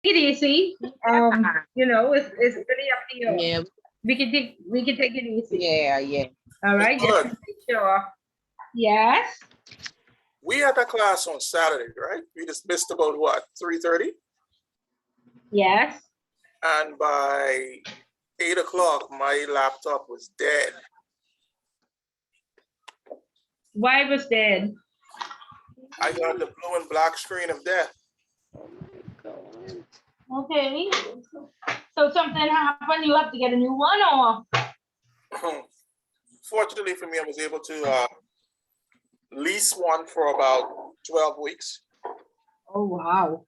it easy. It's really up to you. Yeah, We can take it easy. yeah. All Miss right, just to Bud, make sure. Yes, we had that class on Saturday, right? We dismissed about what, 3:30? yes. And by 8 o'clock, my laptop was dead. Why was dead? I got the blue and black screen of death. Oh my God. Okay. So something happened. You have to get a new one, or Fortunately for me, I was able to lease one for about 12 weeks. oh wow.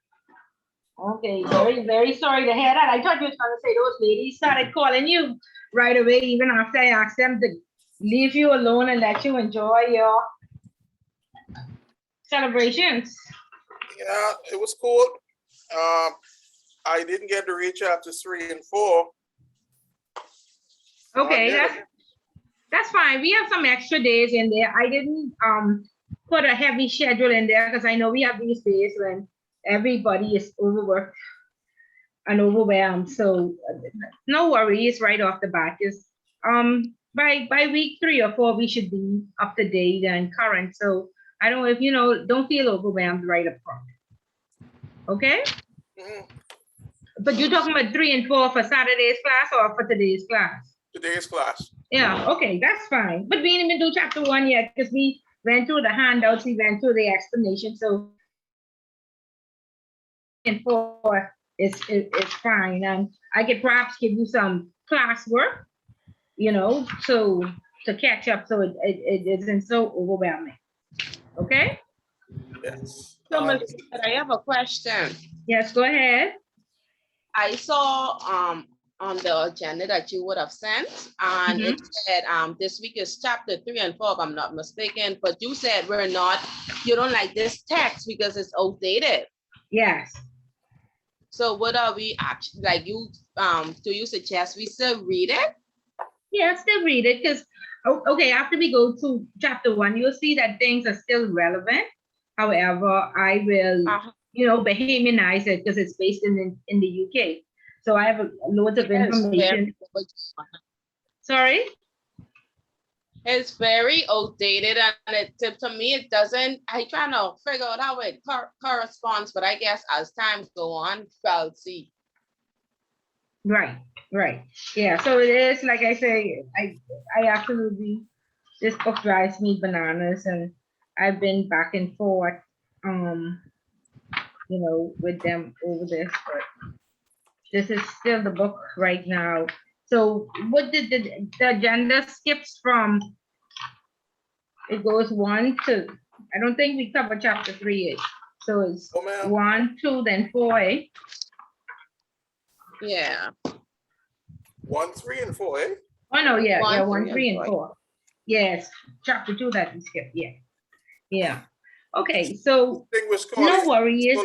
Okay, very very sorry to hear that. I thought you was gonna say those ladies started calling you right away, even after I asked them to leave you alone and let you enjoy your celebrations. Yeah, it was cool. I didn't get to read chapters 3 and 4. Okay, Yeah. that's fine. We have some extra days in there. I didn't put a heavy schedule in there because I know we have these days when everybody is overworked and overwhelmed. So no worries right off the bat. Just by week 3 or 4 we should be up to date and current. So I don't know if don't feel overwhelmed right up front. Okay? Mhm. But you're talking about 3 and 4 for Saturday's class or for today's class? Today's class. Yeah, okay, that's fine. But we didn't even do chapter 1 yet because we went through the handouts, we went through the explanation. So and 4 is fine. And I could perhaps give you some classwork, so to catch up so it isn't so overwhelming. Okay? Yes. So, Miss Bud, I have a question. Yes, go ahead. I saw on the agenda that you would have sent, and it said this week is chapter 3 and 4, if I'm not mistaken. But you said you don't like this text because it's outdated. Yes. So what are we actually like? Do you suggest we still read it? Yeah, still read it because okay, after we go to chapter 1, you'll see that things are still relevant. However, I will Bahamianize it because it's based in the UK. So I have loads of information. Sorry? It's very outdated, and to me it doesn't. I trying to figure out how it corresponds, but I guess as time go on, we'll see. Right. Yeah. So it is like I say. I absolutely. This book drives me bananas, and I've been back and forth, with them over this, but this is still the book right now. So what did the agenda skips from? It goes 1 to, I don't think we cover chapter 3 yet. So it's 1, 2, then 4. Yeah. 1, 3, and 4, eh? Oh no, yeah, 1, 3, and 4. Yes, chapter 2 that we skipped. Yeah. Okay, so no worries.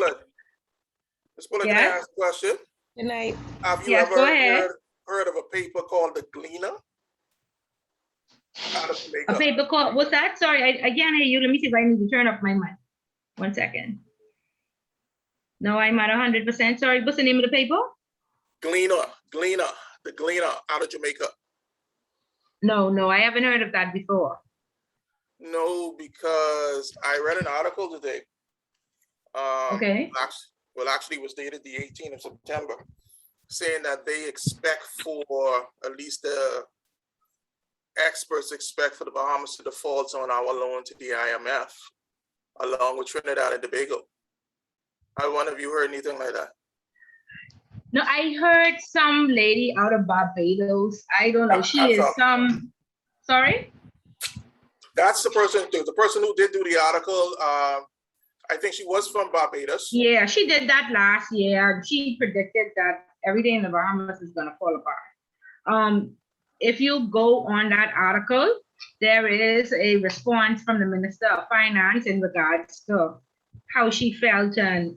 Miss Bullock, can I ask a question? Good night. Have you ever heard of a paper called the Gleaner? A paper called, what's that? Sorry, I can't hear you. Let me see if I need to turn up my mic. 1 second. No, I'm at 100%. Sorry, what's the name of the paper? Gleaner, the Gleaner out of Jamaica. No, I haven't heard of that before. No, because I read an article today. Okay. Well, actually, it was dated the 18th of September, saying that they expect for, at least the experts expect for the Bahamas to default on our loan to the IMF, along with Trinidad and Tobago. I wonder if you heard anything like that. No, I heard some lady out of Barbados. I don't know. She is some. Sorry? That's the person who did do the article. I think she was from Barbados. Yeah, she did that last year. She predicted that everything in the Bahamas is going to fall apart. If you go on that article, there is a response from the Minister of Finance in regards to how she felt and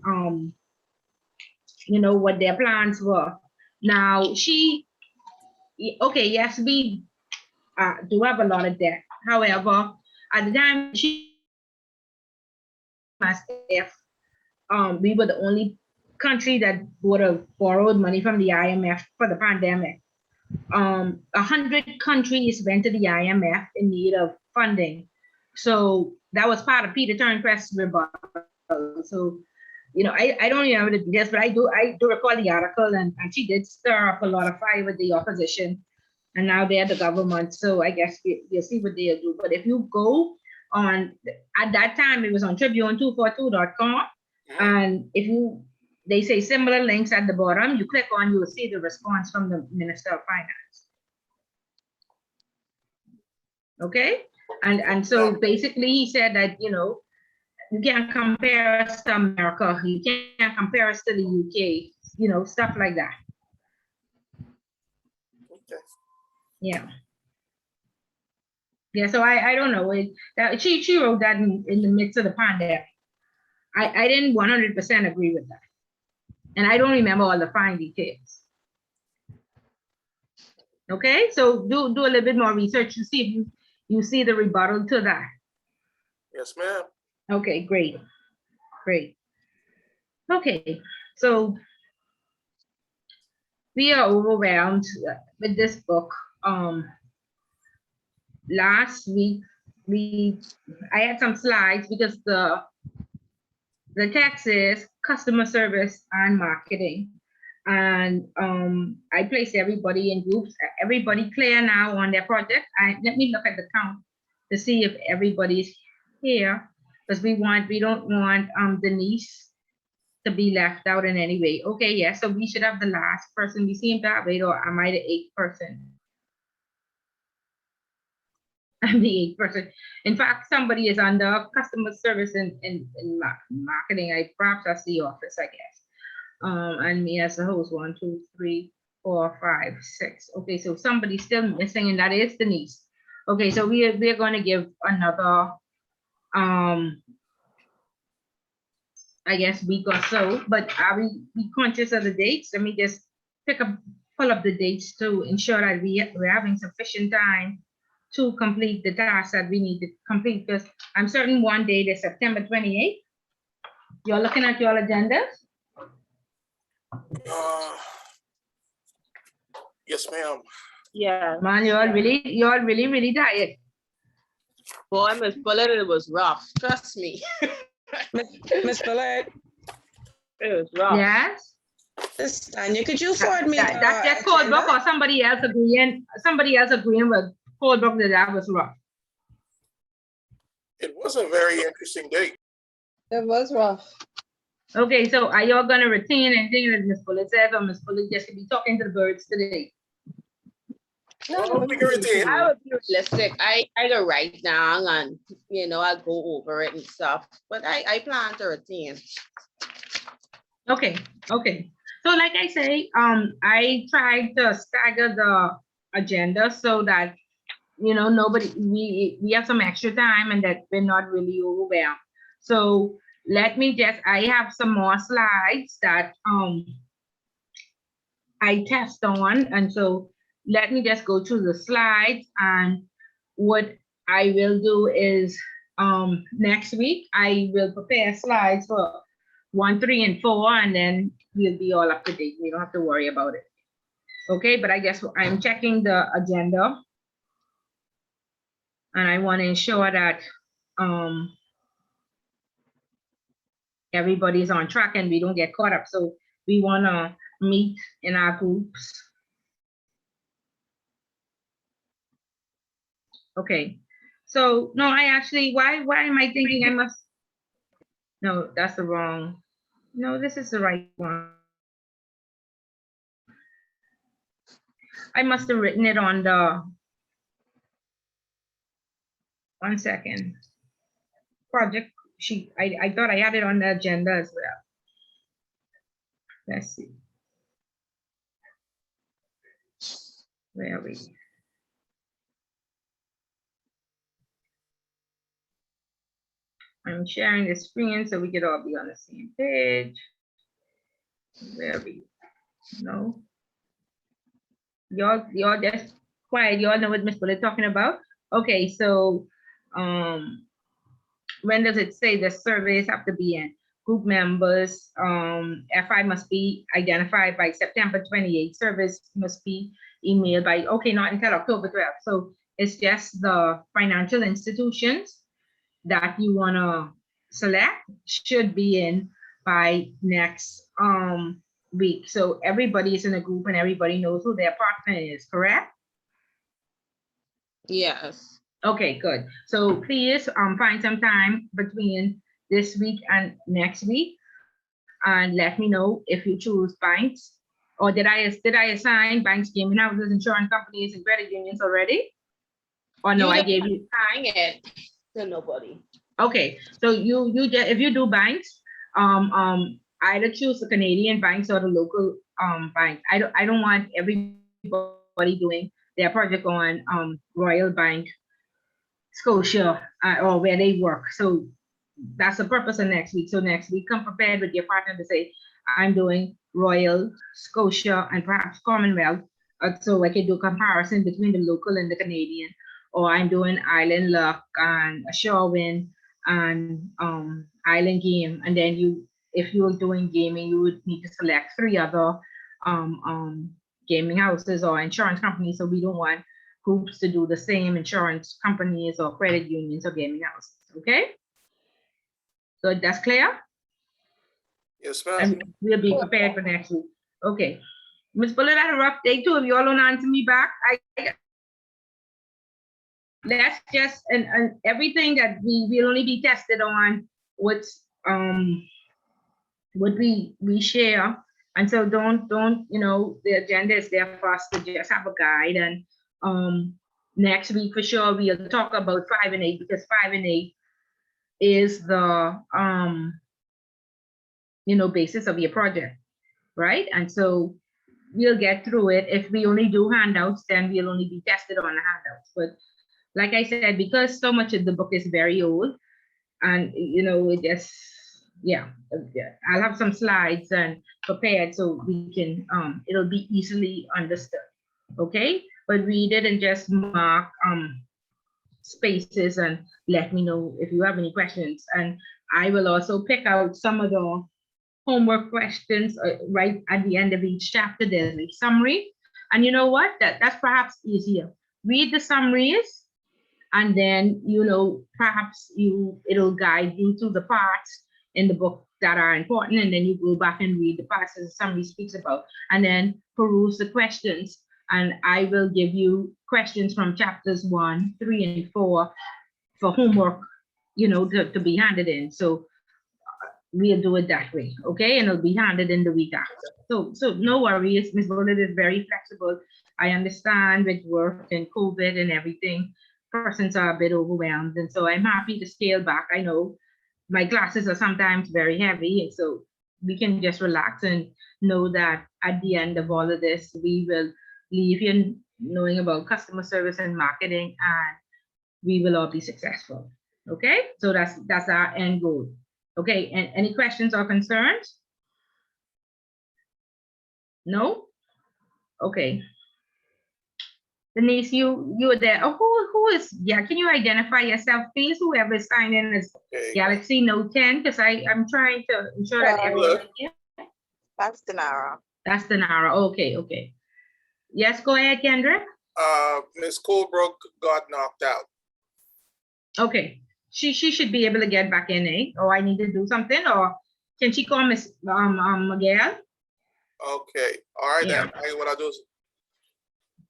what their plans were. Now yes, we do have a lot of debt. However, at the time she as if we were the only country that would have borrowed money from the IMF for the pandemic. 100 countries went to the IMF in need of funding. So that was part of Peter Turnquest's rebuttal. So, you know, I don't remember the details, but I do recall the article, and she did stir up a lot of fire with the opposition, and now they're the government. So I guess we'll see what they'll do. But if you go on, at that time, it was on Tribune242.com, and if they say similar links at the bottom, you click on, you will see the response from the Minister of Finance. Okay, and so basically he said that, you know, you can't compare us to America, you can't compare us to the UK, you know, stuff like that. Okay. Yeah, so I don't know. She wrote that in the midst of the pandemic. I didn't 100% agree with that. And I don't remember all the fine details. Okay, so do a little bit more research to see if you see the rebuttal to that. Yes, ma'am. Okay, great. Okay, so we are overwhelmed with this book. Last week I had some slides because the text is customer service and marketing, and I placed everybody in groups. Everybody clear now on their project? Let me look at the count to see if everybody's here, because we don't want Denise to be left out in any way. Okay, yeah, so we should have the last person. We seem to have it, or am I the 8th person? I'm the 8th person. In fact, somebody is under customer service in marketing. Perhaps that's the office, I guess. And me as the host, 1, 2, 3, 4, 5, 6. Okay, so somebody's still missing, and that is Denise. Okay, so we're going to give another, I guess, week or so. But are we be conscious of the dates? Let me just pull up the dates to ensure that we're having sufficient time to complete the task that we need to complete, because I'm certain one date is September 28th. You're looking at your agendas? Yes, ma'am. Yeah. Man, you're really tired. Boy, Miss Bullet, it was rough. Trust me. Miss Bullet. It was rough. Yes. Miss Tanya, could you forward me That's just code book, or somebody else agreeing with code book that was rough. It was a very interesting date. It was rough. Okay, so are y'all gonna retain anything that Miss Bullet said, or Miss Bullet just be talking to the birds today? Well, we can retain. I would be realistic. I go write down, and you know, I go over it and stuff. But I plan to retain. Okay. So like I say, I tried to stagger the agenda so that, you know, we have some extra time and that we're not really overwhelmed. So I have some more slides that I test on, and so let me just go through the slides, and what I will do is next week I will prepare slides for 1, 3, and 4, and then we'll be all up to date. We don't have to worry about it. Okay, but I guess I'm checking the agenda, and I want to ensure that everybody's on track and we don't get caught up. So we want to meet in our groups. Okay, so no, I actually, why am I thinking I must, no, that's the wrong, no, this is the right one. I must have written it on the, 1 second, project sheet. I thought I had it on the agenda as well. Let's see. Where are we? I'm sharing the screen so we could all be on the same page. Where are we? No. Y'all just quiet. Y'all know what Miss Bullet talking about? Okay, so when does it say the surveys have to be in? group members, FI must be identified by September 28th. Service must be emailed by, okay, not until October 12th. So it's just the financial institutions that you want to select should be in by next week. So everybody is in a group and everybody knows who their partner is, correct? Yes. Okay, good. So please find some time between this week and next week and let me know if you choose banks, or did I assign banks, gaming houses, insurance companies, and credit unions already? Or no, I gave you. Hang it to nobody. Okay, so you just, if you do banks, either choose the Canadian banks or the local bank. I don't want everybody doing their project on Royal Bank, Scotia, or where they work. So that's the purpose of next week. So next week, come prepared with your partner to say, I'm doing Royal, Scotia, and perhaps Commonwealth. So I can do comparison between the local and the Canadian. Or I'm doing Island Luck and Shorewind and Island Game. And then you, if you're doing gaming, you would need to select 3 other gaming houses or insurance companies. So we don't want groups to do the same insurance companies or credit unions or gaming houses. Okay? So that's clear? Yes, ma'am. And we'll be prepared for next week. Okay. Ms. Bullet, I had a rough day too. If you all don't answer me back, let's just, and everything that we will only be tested on what's what we share. And so don't, you know, the agenda is there for us to just have a guide. And next week for sure we'll talk about 5 and 8, because 5 and 8 is the you know, basis of your project, right? And so we'll get through it. If we only do handouts, then we'll only be tested on the handouts. But like I said, because so much of the book is very old, and you know, it just, yeah, I'll have some slides and prepared so we can it'll be easily understood. Okay, but read it and just mark spaces and let me know if you have any questions. And I will also pick out some of the homework questions right at the end of each chapter. There's a summary, and you know what, that's perhaps easier. Read the summaries, and then, you know, perhaps it'll guide you to the parts in the book that are important, and then you go back and read the parts that the summary speaks about, and then peruse the questions. And I will give you questions from chapters 1, 3, and 4 for homework, you know, to be handed in. So we'll do it that way, okay? And it'll be handed in the week after. So no worries, Ms. Bullet is very flexible. I understand with work and COVID and everything, persons are a bit overwhelmed. And so I'm happy to scale back. I know my classes are sometimes very heavy, and so we can just relax and know that at the end of all of this, we will leave you knowing about customer service and marketing, and we will all be successful, okay? So that's our end goal. Okay, and any questions or concerns? No? Okay. Denise, you were there. Oh, who is, yeah, can you identify yourself, please? Whoever is signed in as Galaxy Note 10, because I'm trying to ensure that everyone, yeah. That's Denara. That's Denara. Okay, okay. Yes, go ahead, Kendra. Ms. Colebrook got knocked out. Okay. She should be able to get back in, eh? Or I need to do something, or can she call Miss Miguel? Okay, all right, Yeah. then. What I'll do is,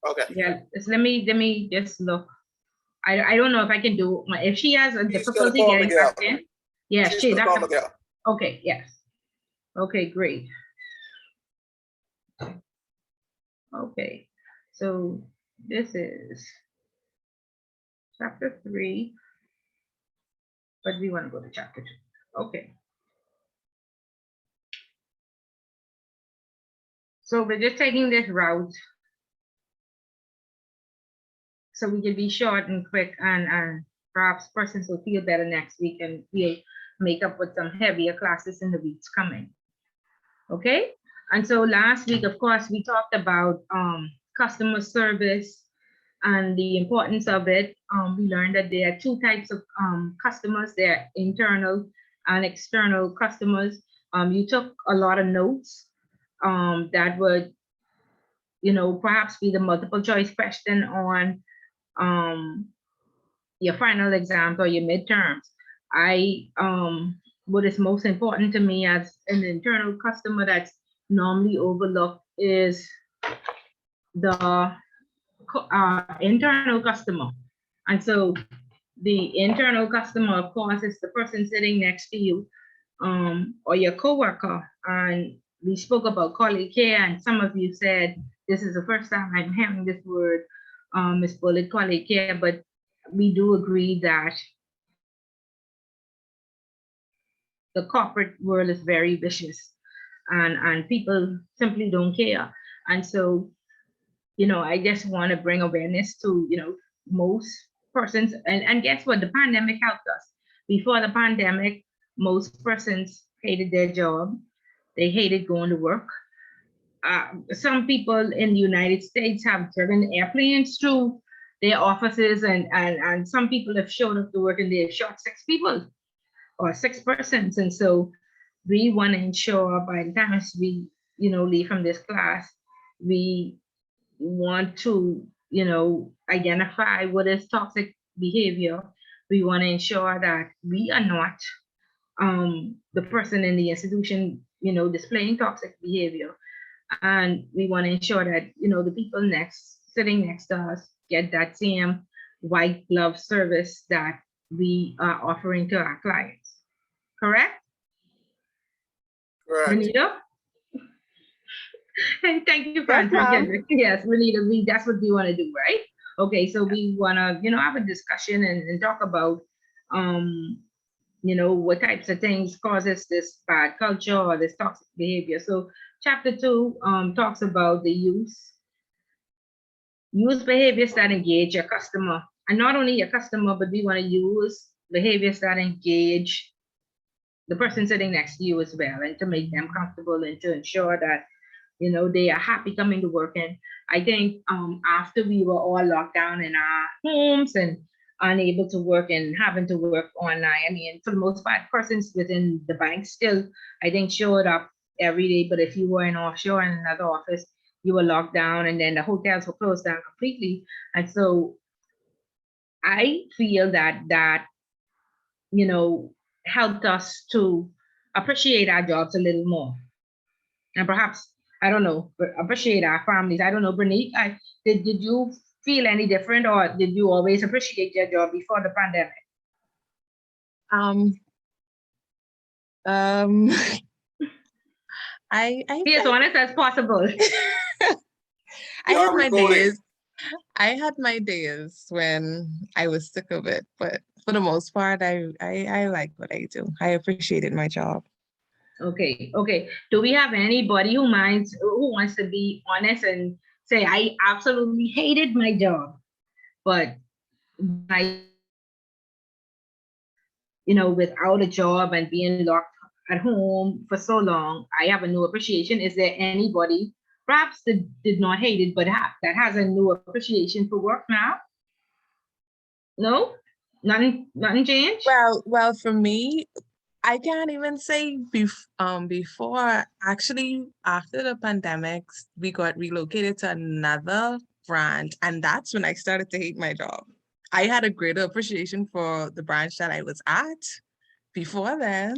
okay. Yeah, let me just look. I don't know if I can do, if she has a difficulty call getting Miguel. back in. Yeah, She's gonna call that's Miguel. okay, yes. Okay, great. Okay, so this is chapter 3. But we want to go to chapter 2. Okay. So we're just taking this route so we can be short and quick, and perhaps persons will feel better next week, and we'll make up with some heavier classes in the weeks coming. Okay. And so last week, of course, we talked about customer service and the importance of it. We learned that there are 2 types of customers. There are internal and external customers. You took a lot of notes that would, perhaps be the multiple choice question on your final exams or your midterms. What is most important to me as an internal customer that's normally overlooked is the internal customer. And so the internal customer, of course, is the person sitting next to you, or your coworker. And we spoke about colleague care, and some of you said this is the first time I'm hearing this word, Ms. Bullitt, colleague care, but we do agree that the corporate world is very vicious, and people simply don't care. And so, I just want to bring awareness to, most persons, and guess what? The pandemic helped us. Before the pandemic, most persons hated their job. They hated going to work. Some people in the United States have driven airplanes to their offices, and some people have showed up to work and they've shot 6 people or 6 persons. And so we want to ensure by the time we, leave from this class, we want to, identify what is toxic behavior. We want to ensure that we are not the person in the institution, displaying toxic behavior. And we want to ensure that, the people sitting next to us get that same white glove service that we are offering to our clients. Correct? Correct. Renita? And thank you, Yes, Francis. ma'am. Yes, Renita, that's what we want to do, right? Okay, so we want to, have a discussion and talk about, what types of things causes this bad culture or this toxic behavior. So chapter 2 talks about the use behaviors that engage your customer, and not only your customer, but we want to use behaviors that engage the person sitting next to you as well, and to make them comfortable and to ensure that, they are happy coming to work. And I think after we were all locked down in our homes and unable to work and having to work online, I mean, for the most part, persons within the bank still, I think, showed up every day. But if you were in offshore in another office, you were locked down, and then the hotels were closed down completely. And so I feel that helped us to appreciate our jobs a little more, and perhaps, I don't know, but appreciate our families. I don't know, Bernice, did you feel any different, or did you always appreciate your job before the pandemic? Be as honest as possible. I had Y'all my recording. days. I had my days when I was sick of it, but for the most part, I like what I do. I appreciated my job. Okay. Do we have anybody who wants to be honest and say, I absolutely hated my job, but without a job and being locked at home for so long, I have a new appreciation. Is there anybody perhaps that did not hate it, but that has a new appreciation for work now? No? Nothing changed? Well, for me, I can't even say before. Actually, after the pandemic, we got relocated to another branch, and that's when I started to hate my job. I had a greater appreciation for the branch that I was at before then.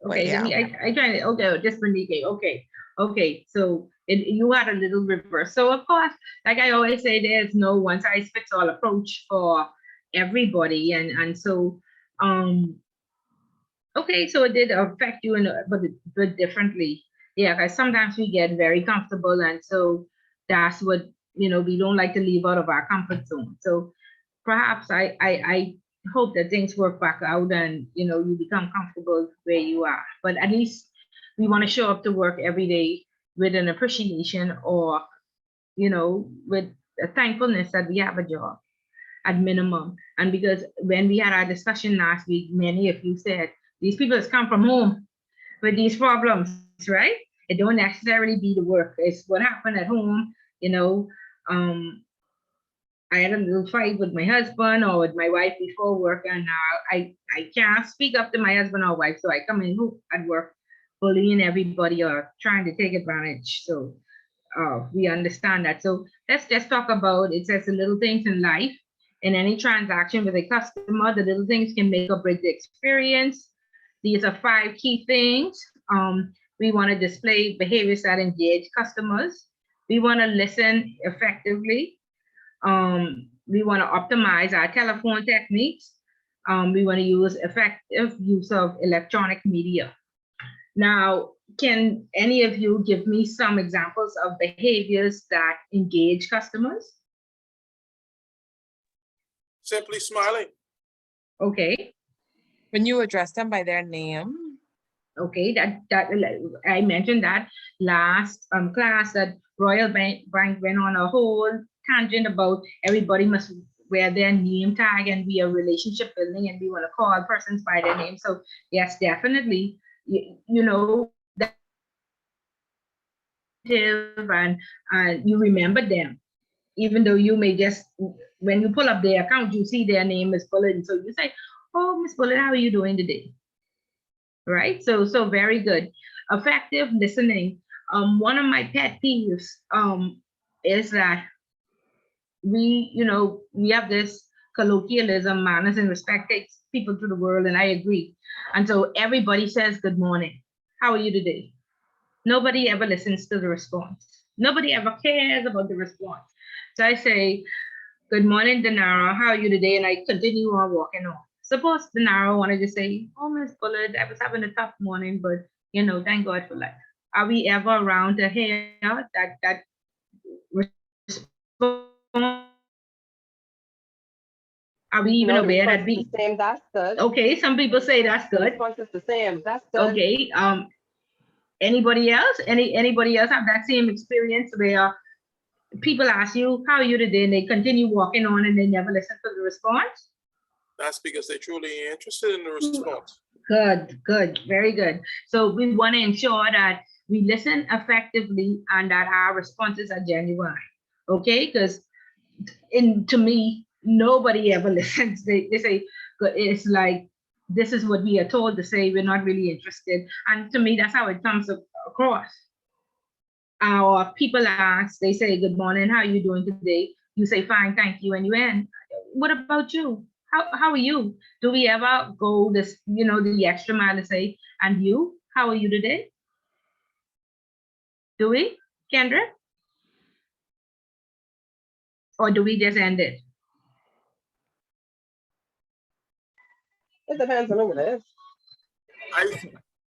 Okay, yeah. I try to, okay, just Monique. Okay, so you had a little reverse. So of course, like I always say, there's no one size fits all approach for everybody, and so okay, so it did affect you, but differently. Yeah, because sometimes we get very comfortable, and so that's what, we don't like to leave out of our comfort zone. So perhaps I hope that things work back out, and you become comfortable where you are. But at least we want to show up to work every day with an appreciation, or with a thankfulness that we have a job at minimum. And because when we had our discussion last week, many of you said these people has come from home with these problems, right? It don't necessarily be the work, it's what happened at home. I had a little fight with my husband or with my wife before work, and I can't speak up to my husband or wife, so I come in at work bullying everybody or trying to take advantage. So we understand that. So let's just talk about, it says the little things in life. In any transaction with a customer, the little things can make or break the experience. These are 5 key things. We want to display behaviors that engage customers. We want to listen effectively. We want to optimize our telephone techniques. We want to use effective use of electronic media. Now, can any of you give me some examples of behaviors that engage customers? Simply smiling. Okay. When you address them by their name. Okay, that I mentioned that last class, that Royal Bank went on a whole tangent about everybody must wear their name tag, and we are relationship building, and we want to call persons by their name. So yes, definitely, you know that, and you remember them, even though you may just, when you pull up their account, you see their name is Bullet, and so you say, "Oh, Miss Bullet, how are you doing today?" Right? So very good. Effective listening. One of my pet peeves is that we have this colloquialism, manners and respect takes people to the world, and I agree. And so everybody says good morning. How are you today? Nobody ever listens to the response. Nobody ever cares about the response. So I say, good morning, Denara. How are you today? And I continue on walking on. Suppose Denara wanted to say, oh, Miss Bullet, I was having a tough morning, but thank God for life. Are we ever around to hear that response? Are we even aware that we? The same, that's good. Okay, some people say that's The good. response is the same, that's good. Okay, anybody else? Anybody else have that same experience where people ask you, how are you today? And they continue walking on and they never listen to the response? That's because they're truly interested in the response. Good, very good. So we want to ensure that we listen effectively and that our responses are genuine. Okay, because to me, nobody ever listens. They say, it's like, this is what we are told to say, we're not really interested. And to me, that's how it comes across. Our people ask, they say, good morning, how are you doing today? You say, fine, thank you, and you end. What about you? How are you? Do we ever go this, the extra mile and say, and you, how are you today? Do we, Kendra? Or do we just end it? It depends on who it is.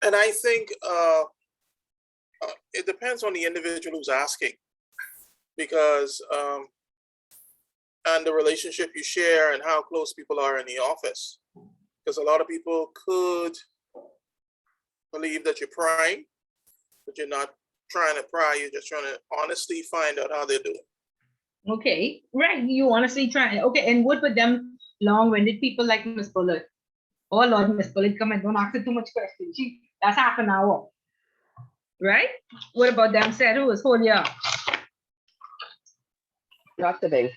I think it depends on the individual who's asking, because and the relationship you share and how close people are in the office. Because a lot of people could believe that you're prying, but you're not trying to pry. You're just trying to honestly find out how they're doing. Okay, right. You honestly try. Okay, and what with them long-winded people like Miss Bullet? Oh Lord, Miss Bullet, come and don't ask her too much questions. That's half an hour. Right? What about them said who was whole year? Not today.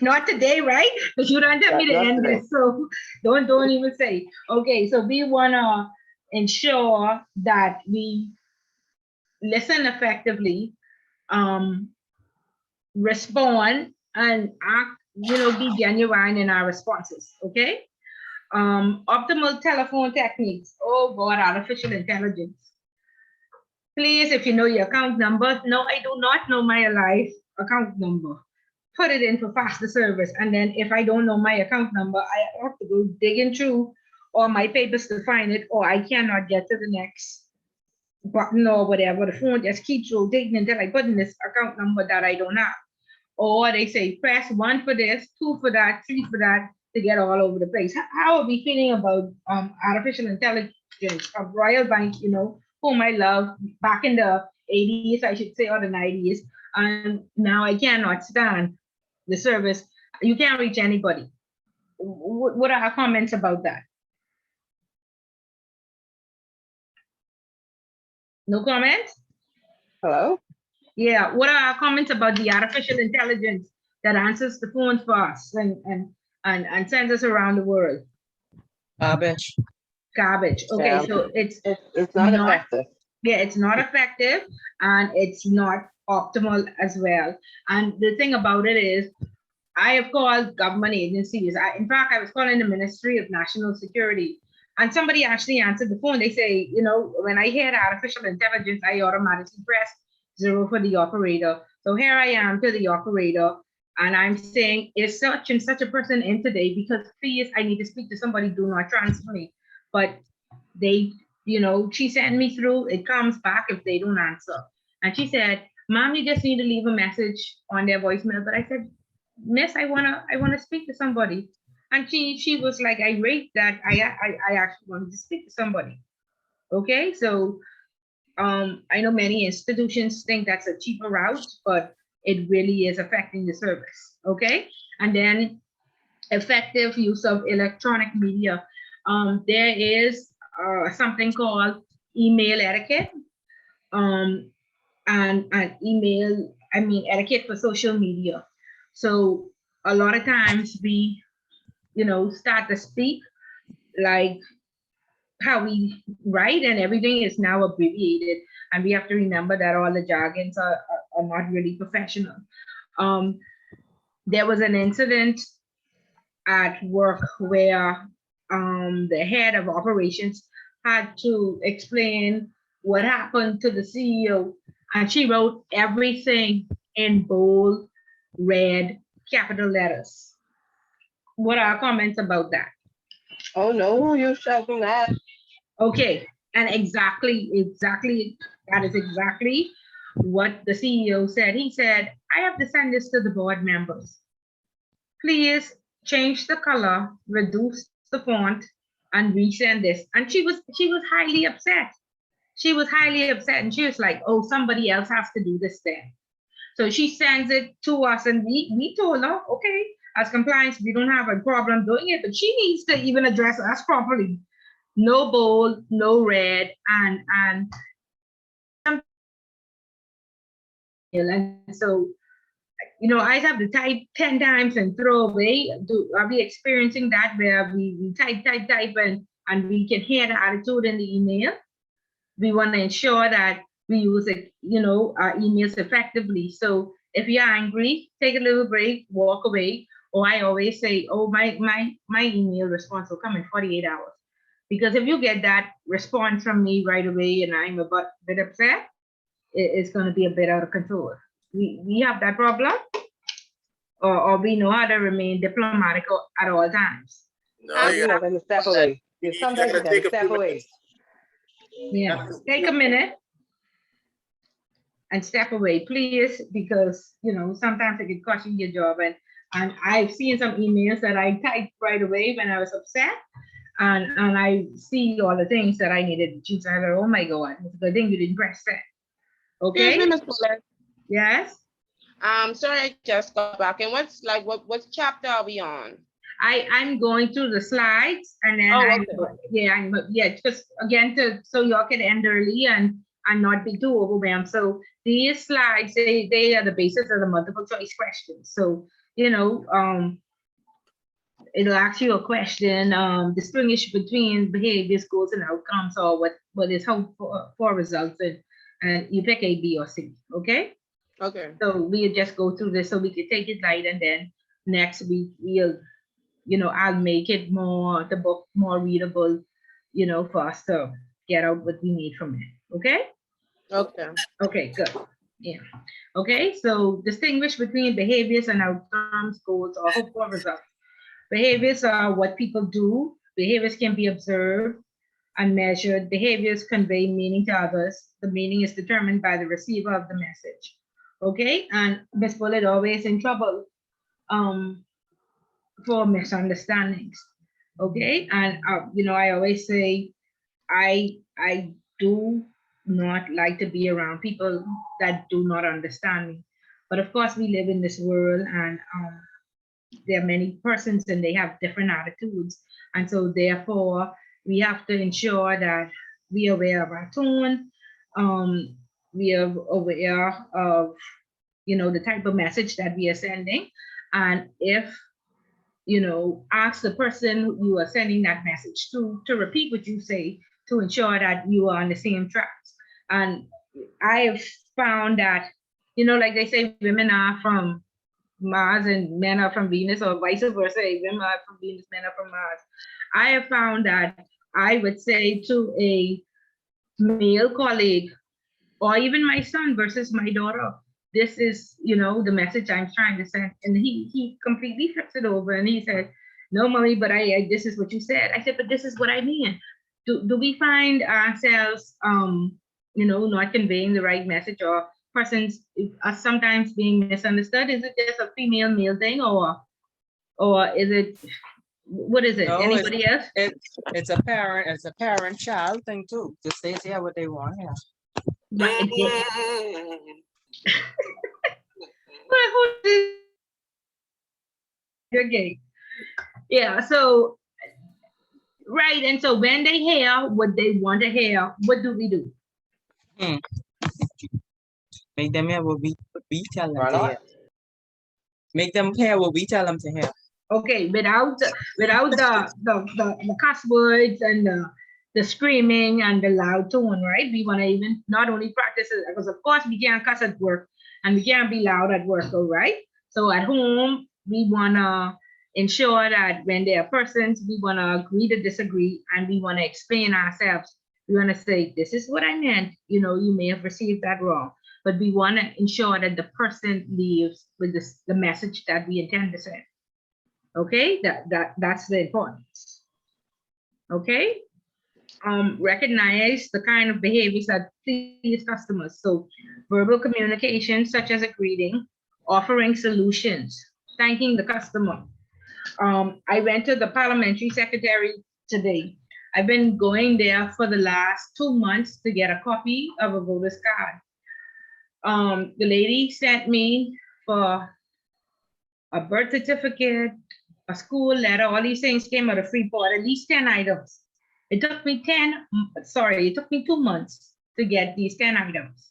Not today, right? Because you don't tell me to end this, so don't even say. Okay, so we wanna ensure that we listen effectively, respond, and act, be genuine in our responses. Okay. Optimal telephone techniques. Oh God, artificial intelligence. Please, if you know your account number, no, I do not know my life account number. Put it in for faster service. And then if I don't know my account number, I have to go digging through all my papers to find it, or I cannot get to the next button or whatever. The phone just keeps rotating until I put in this account number that I don't have. Or they say, press 1 for this, 2 for that, 3 for that, to get all over the place. How are we feeling about artificial intelligence? Royal Bank, whom I love, back in the 80s, I should say, or the 90s, and now I cannot stand the service. You can't reach anybody. What are our comments about that? No comments? Hello? Yeah, what are our comments about the artificial intelligence that answers the phone for us and sends us around the world? Garbage. Garbage. Okay, Yeah. so It's not effective. yeah, it's not effective and it's not optimal as well. And the thing about it is, I have called government agencies. In fact, I was calling the Ministry of National Security, and somebody actually answered the phone. They say, you know, when I hear artificial intelligence, I automatically press 0 for the operator. So here I am to the operator, and I'm saying, is such and such a person in today? Because please, I need to speak to somebody. Do not transfer me. But they, you know, she sent me through. It comes back if they don't answer. And she said, "Mom, you just need to leave a message on their voicemail." But I said, "Miss, I wanna speak to somebody." And she was like irate that I actually wanted to speak to somebody. Okay, so I know many institutions think that's a cheaper route, but it really is affecting the service. Okay, and then effective use of electronic media. There is something called email etiquette. And email, I mean, etiquette for social media. So a lot of times we, you know, start to speak like how we write, and everything is now abbreviated. And we have to remember that all the jargons are not really professional. There was an incident at work where the head of operations had to explain what happened to the CEO, and she wrote everything in bold, red, capital letters. What are our comments about that? Oh no, you shouting that. Okay, and exactly, that is exactly what the CEO said. He said, "I have to send this to the board members. Please change the color, reduce the font, and resend this." And she was highly upset. She was highly upset, and she was like, "Oh, somebody else has to do this then." So she sends it to us, and we told her, okay, as compliance, we don't have a problem doing it, but she needs to even address us properly. No bold, no red, and so, you know, I have to type 10 times and throw away. Are we experiencing that where we type and we can hear the attitude in the email? We want to ensure that we use it, you know, our emails effectively. So if you're angry, take a little break, walk away. Or I always say, oh, my email response will come in 48 hours. Because if you get that response from me right away and I'm a bit upset, it's going to be a bit out of control. We have that problem, or we know how to remain diplomatic at all times. No, You know, then step away. you Sometimes you gotta gotta take a step few away. minutes. Yeah, take a minute and step away, please, because, you know, sometimes it can cost you your job. And I've seen some emails that I typed right away when I was upset, and I see all the things that I needed to choose. I thought, oh my God, it's a good thing you didn't press that. Okay? Excuse me, Ms. Fuller. Yes? Sorry, I just got back. And what chapter are we on? I'm going through the slides, and then just again, so y'all can end early and not be too overwhelmed. So these slides, they are the basis of the multiple choice questions. So, you know, it'll ask you a question, distinguish between behaviors, goals, and outcomes, or what is hoped for results, and you pick A, B, or C. Okay. Okay. So we'll just go through this so we can take it light, and then next week we'll, you know, I'll make it the book more readable, you know, for us to get out what we need from it. Okay? Okay. Okay, good. Yeah. Okay, so distinguish between behaviors and outcomes, goals, or hope for results. Behaviors are what people do. Behaviors can be observed and measured. Behaviors convey meaning to others. The meaning is determined by the receiver of the message. Okay, and Ms. Bullitt always in trouble for misunderstandings. Okay, and you know, I always say I do not like to be around people that do not understand me. But of course, we live in this world, and there are many persons and they have different attitudes. And so therefore, we have to ensure that we are aware of our tone. We are aware of, you know, the type of message that we are sending. And if, ask the person you are sending that message to repeat what you say to ensure that you are on the same tracks. And I have found that, like they say, women are from Mars and men are from Venus, or vice versa. Women are from Venus, men are from Mars. I have found that I would say to a male colleague, or even my son versus my daughter, this is, the message I'm trying to send. And he completely flips it over and he said, no, mommy, but I this is what you said. I said, but this is what I mean. Do we find ourselves, not conveying the right message, or persons are sometimes being misunderstood? Is it just a female male thing, or is it, what is it? No, Anybody else? It's a parent-child thing too. Just say yeah what they want. Yeah. But okay. Yeah, so right, and so when they hear what they want to hear, what do we do? Make them hear what we tell them Why to not? hear. Make them hear what we tell them to hear. Okay, without the cuss words and the screaming and the loud tone, right? We want to even not only practice it, because of course we can't cuss at work and we can't be loud at work, all right? So at home, we want to ensure that when there are persons, we want to agree to disagree, and we want to explain ourselves. We want to say, this is what I meant. You may have received that wrong, but we want to ensure that the person leaves with the message that we intend to send. Okay, that's the importance. Okay, recognize the kind of behaviors that please customers. So verbal communication, such as a greeting, offering solutions, thanking the customer. I went to the parliamentary secretary today. I've been going there for the last 2 months to get a copy of a voter's card. The lady sent me for a birth certificate, a school letter, all these things came out of Freeport, at least 10 items. It took me 2 months to get these 10 items.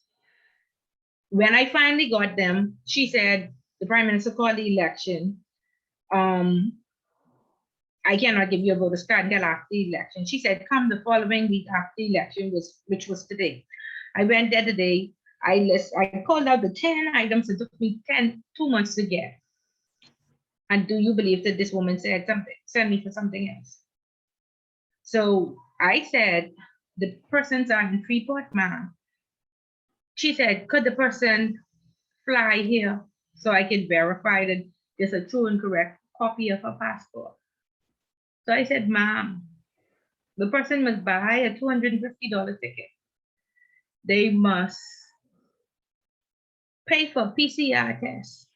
When I finally got them, she said, the Prime Minister called the election. I cannot give you a voter's card until after the election. She said, come the following week after the election, which was today. I went there today. I called out the 10 items it took me 2 months to get. And do you believe that this woman said send me for something else? So I said, the persons are in Freeport, ma'am. She said, could the person fly here so I can verify that there's a true and correct copy of her passport? So I said, ma'am, the person must buy a $250 ticket. They must pay for PCR tests.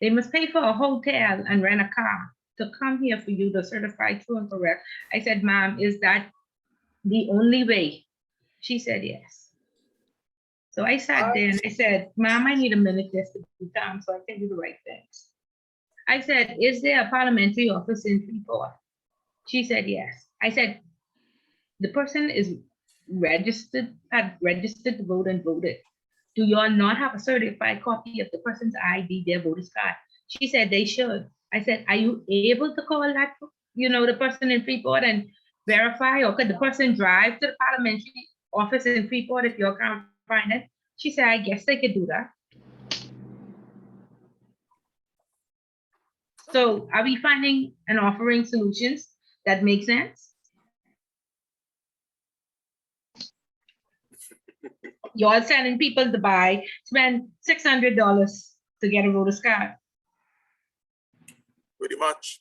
They must pay for a hotel and rent a car to come here for you to certify true and correct. I said, ma'am, is that the only way? She said, yes. So I sat there and I said, ma'am, I need a minute just to be calm so I can do the right things. I said, is there a parliamentary office in Freeport? She said, yes. I said, the person is had registered to vote and voted. Do y'all not have a certified copy of the person's ID, their voter's card? She said they should. I said, are you able to call that, the person in Freeport and verify, or could the person drive to the parliamentary office in Freeport if you can't find it? She said, I guess they could do that. So are we finding and offering solutions that make sense? You're telling people to spend $600 to get a voter's card. Pretty much.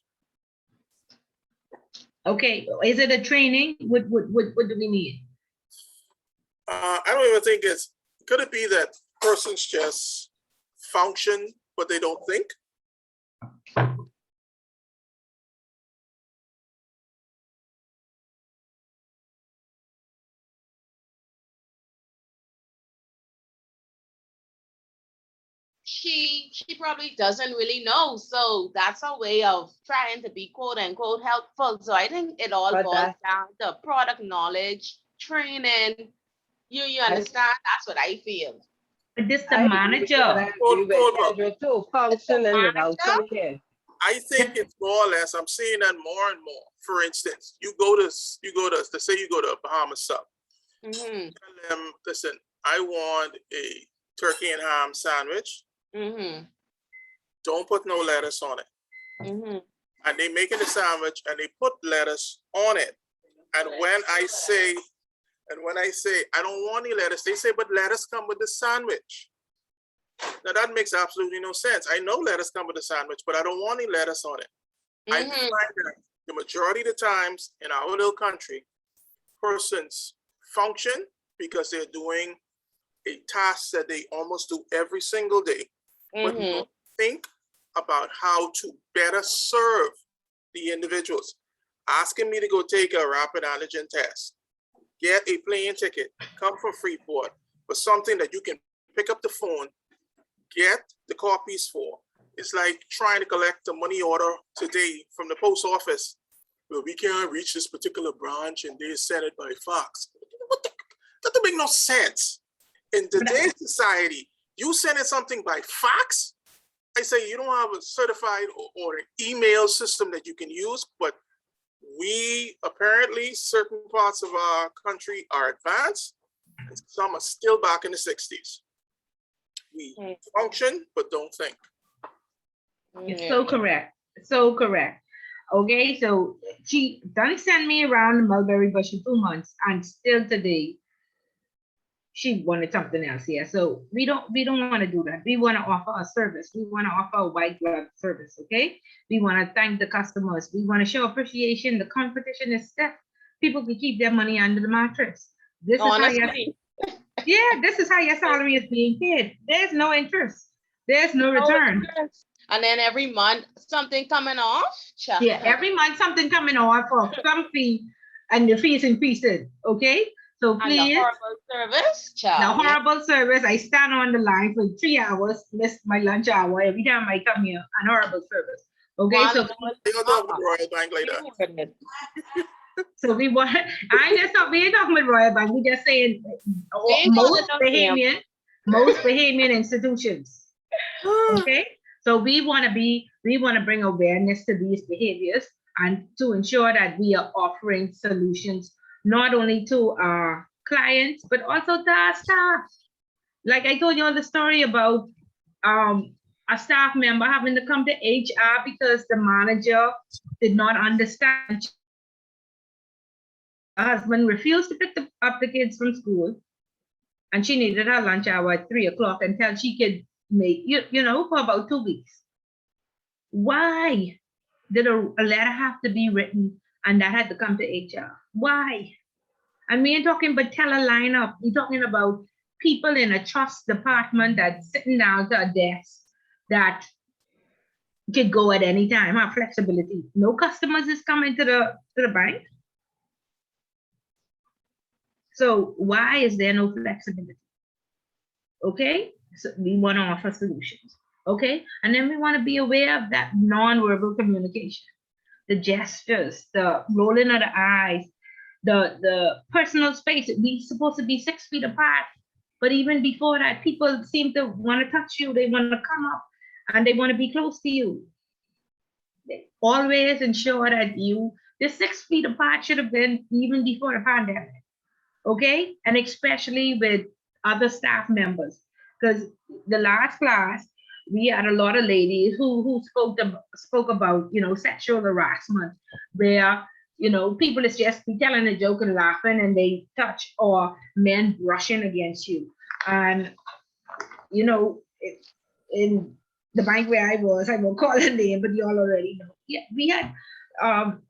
Okay, is it a training? What do we need? I don't even think could it be that persons just function, but they don't think? She probably doesn't really know. So that's a way of trying to be quote unquote helpful. So I think it all But boils down to product knowledge, training. You understand? That's what I feel. But this the manager. You too, functioning without coming in. I think it's more or less, I'm seeing that more and more. For instance, you go to, let's say you go to Bahamas Sub. Mhm, Tell them, listen, I want a turkey and ham sandwich. mhm, Don't put no lettuce on it. mhm. And they make it a sandwich and they put lettuce on it. And when I say I don't want any lettuce, they say, but lettuce come with the sandwich. Now that makes absolutely no sense. I know lettuce come with the sandwich, but I don't want any lettuce on it. I Mhm. find that the majority of the times in our little country, persons function because they're doing a task that they almost do every single day, but Mhm. don't think about how to better serve the individuals. Asking me to go take a rapid antigen test, get a plane ticket, come from Freeport for something that you can pick up the phone, get the copies for. It's like trying to collect a money order today from the post office. Well, we can't reach this particular branch and they sent it by fax. That doesn't make no sense. In today's society, you sending something by fax? I say you don't have a certified or an email system that you can use, but we apparently, certain parts of our country are advanced, and some are still back in the 60s. We function, but don't think. It's so correct. So correct. Okay, so she done send me around the mulberry bush for 2 months, and still today she wanted something else here. So we don't want to do that. We want to offer a service. We want to offer a white glove service. Okay. We want to thank the customers. We want to show appreciation. The competition is stiff. People can keep their money under the mattress. This is how Honestly. this is how your salary is being paid. There's no interest. There's no return. And then every month something coming off. Cha. Yeah, every month something coming off for some fee, and the fees increasing. Okay, so And the please, horrible service. the Cha. horrible service. I stand on the line for 3 hours, miss my lunch hour every time I come here. An horrible service. Okay, One so of those- They don't talk with the Royal Bank like that. so we want. I ain't just talk. We ain't talking about Royal Bank. We just saying ain't most calling them Bahamian, most Bahamian institutions. Okay, so we want to bring awareness to these behaviors and to ensure that we are offering solutions not only to our clients but also to our staff. Like I told you all the story about a staff member having to come to HR because the manager did not understand. Her husband refused to pick up the kids from school, and she needed her lunch hour at 3 o'clock until she could make, for about 2 weeks. Why did a letter have to be written and that had to come to HR? Why? And we ain't talking about tell a lineup. We're talking about people in a trust department that's sitting down to a desk that could go at any time, have flexibility. No customers is coming to the bank. So why is there no flexibility? Okay, so we want to offer solutions. Okay, and then we want to be aware of that non-verbal communication, the gestures, the rolling of the eyes, the personal space. We're supposed to be 6 feet apart, but even before that, people seem to want to touch you. They want to come up and they want to be close to you. They always ensure that the 6 feet apart should have been even before the pandemic. Okay, and especially with other staff members, because the last class we had a lot of ladies who spoke about sexual harassment, where people is just be telling a joke and laughing and they touch, or men brushing against you. And in the bank where I won't call her name, but you all already know. Yeah, we had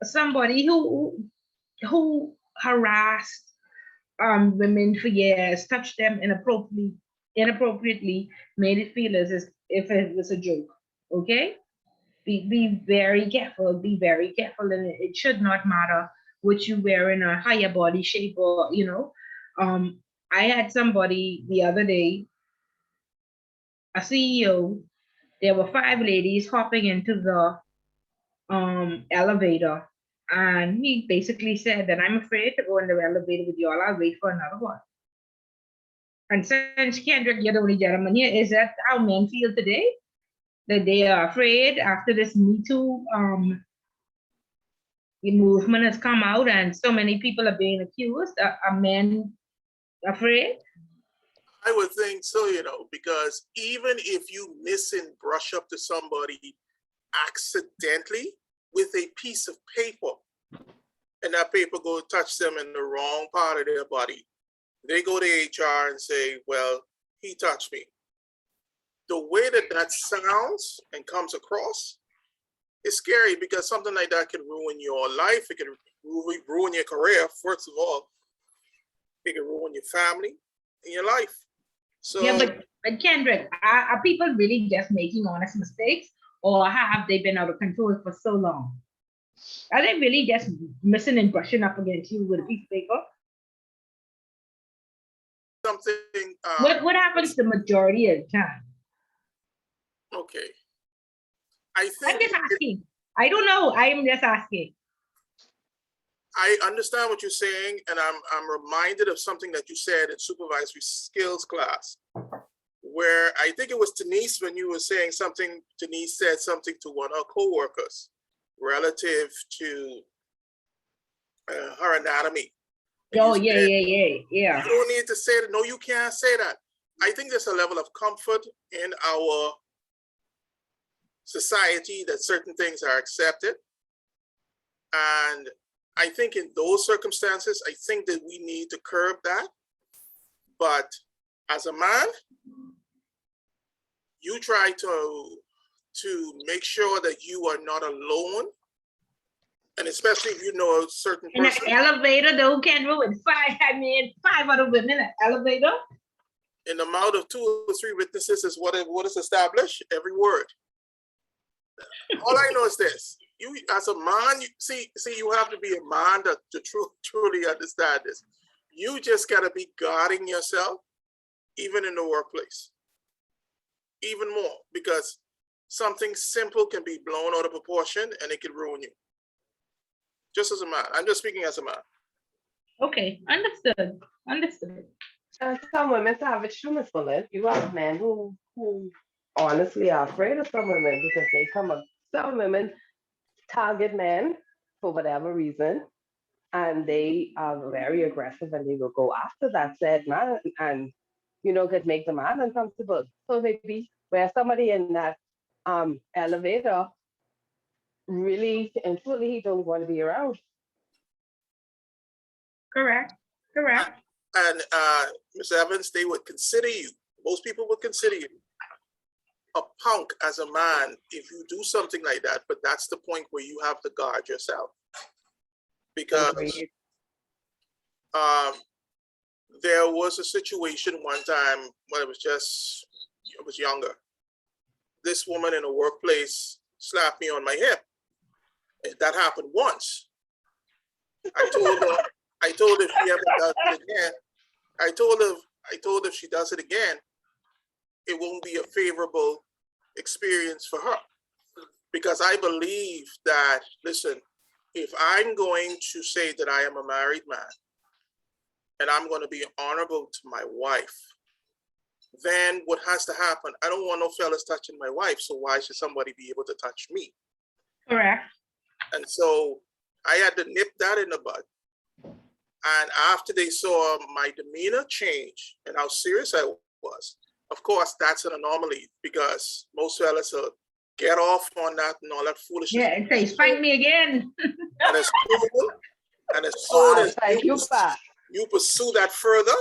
somebody who harassed women for years, touched them inappropriately, made it feel as if it was a joke. Okay, be very careful. Be very careful, and it should not matter what you wear in a higher body shape or I had somebody the other day, a CEO. There were 5 ladies hopping into the elevator. And he basically said that I'm afraid to go in the elevator with y'all. I'll wait for another one. And since Kendrick, you're the only gentleman here, is that how men feel today? that they are afraid after this Me Too the movement has come out and so many people are being accused? Are men afraid? I would think so, because even if you miss and brush up to somebody accidentally with a piece of paper, and that paper go touch them in the wrong part of their body, they go to HR and say, well, he touched me. The way that sounds and comes across is scary, because something like that can ruin your life. It can ruin your career, first of all. It can ruin your family and your life. So Yeah, but Kendrick, are people really just making honest mistakes, or have they been out of control for so long? Are they really just missing and brushing up against you with a piece of paper? something. What happens the majority of the time? Okay. I I'm think just asking. I don't know. I am just asking. I understand what you're saying, and I'm reminded of something that you said in supervisory skills class, where I think it was Denise, when you were saying something, Denise said something to one of her coworkers relative to her anatomy. And Oh, you yeah, said, yeah. you don't need to say that. No, you can't say that. I think there's a level of comfort in our society that certain things are accepted. And I think in those circumstances, I think that we need to curb that. But as a man, you try to make sure that you are not alone. And especially if you know a certain In an person. elevator, though, can ruin five other women in an elevator. In the mouth of 2 or 3 witnesses is what is established, every word. All I know is this: you, as a man, you have to be a man to truly understand this. You just got to be guarding yourself, even in the workplace, even more, because something simple can be blown out of proportion and it can ruin you. Just as a man, I'm just speaking as a man. Okay, understood. Some women savage too, Miss Bullet. You have men who honestly are afraid of some women because they come up. Some women target men for whatever reason, and they are very aggressive, and they will go after that said man, and could make the man uncomfortable. So maybe where somebody in that elevator really and truly he don't want to be around. Correct. And Ms. Evans, they would consider you. Most people would consider you a punk as a man if you do something like that. But that's the point where you have to guard yourself, because there was a situation one time when I was younger. This woman in a workplace slapped me on my hip. That happened once. I told her if she ever does it again, I told her if she does it again, it won't be a favorable experience for her. Because I believe that, listen, if I'm going to say that I am a married man and I'm going to be honorable to my wife, then what has to happen? I don't want no fellas touching my wife, so why should somebody be able to touch me? Correct. And so I had to nip that in the bud. And after they saw my demeanor change and how serious I was, of course, that's an anomaly, because most fellas will get off on that and all that foolishness. Yeah, say, spank me again. And as soon as you pursue that further,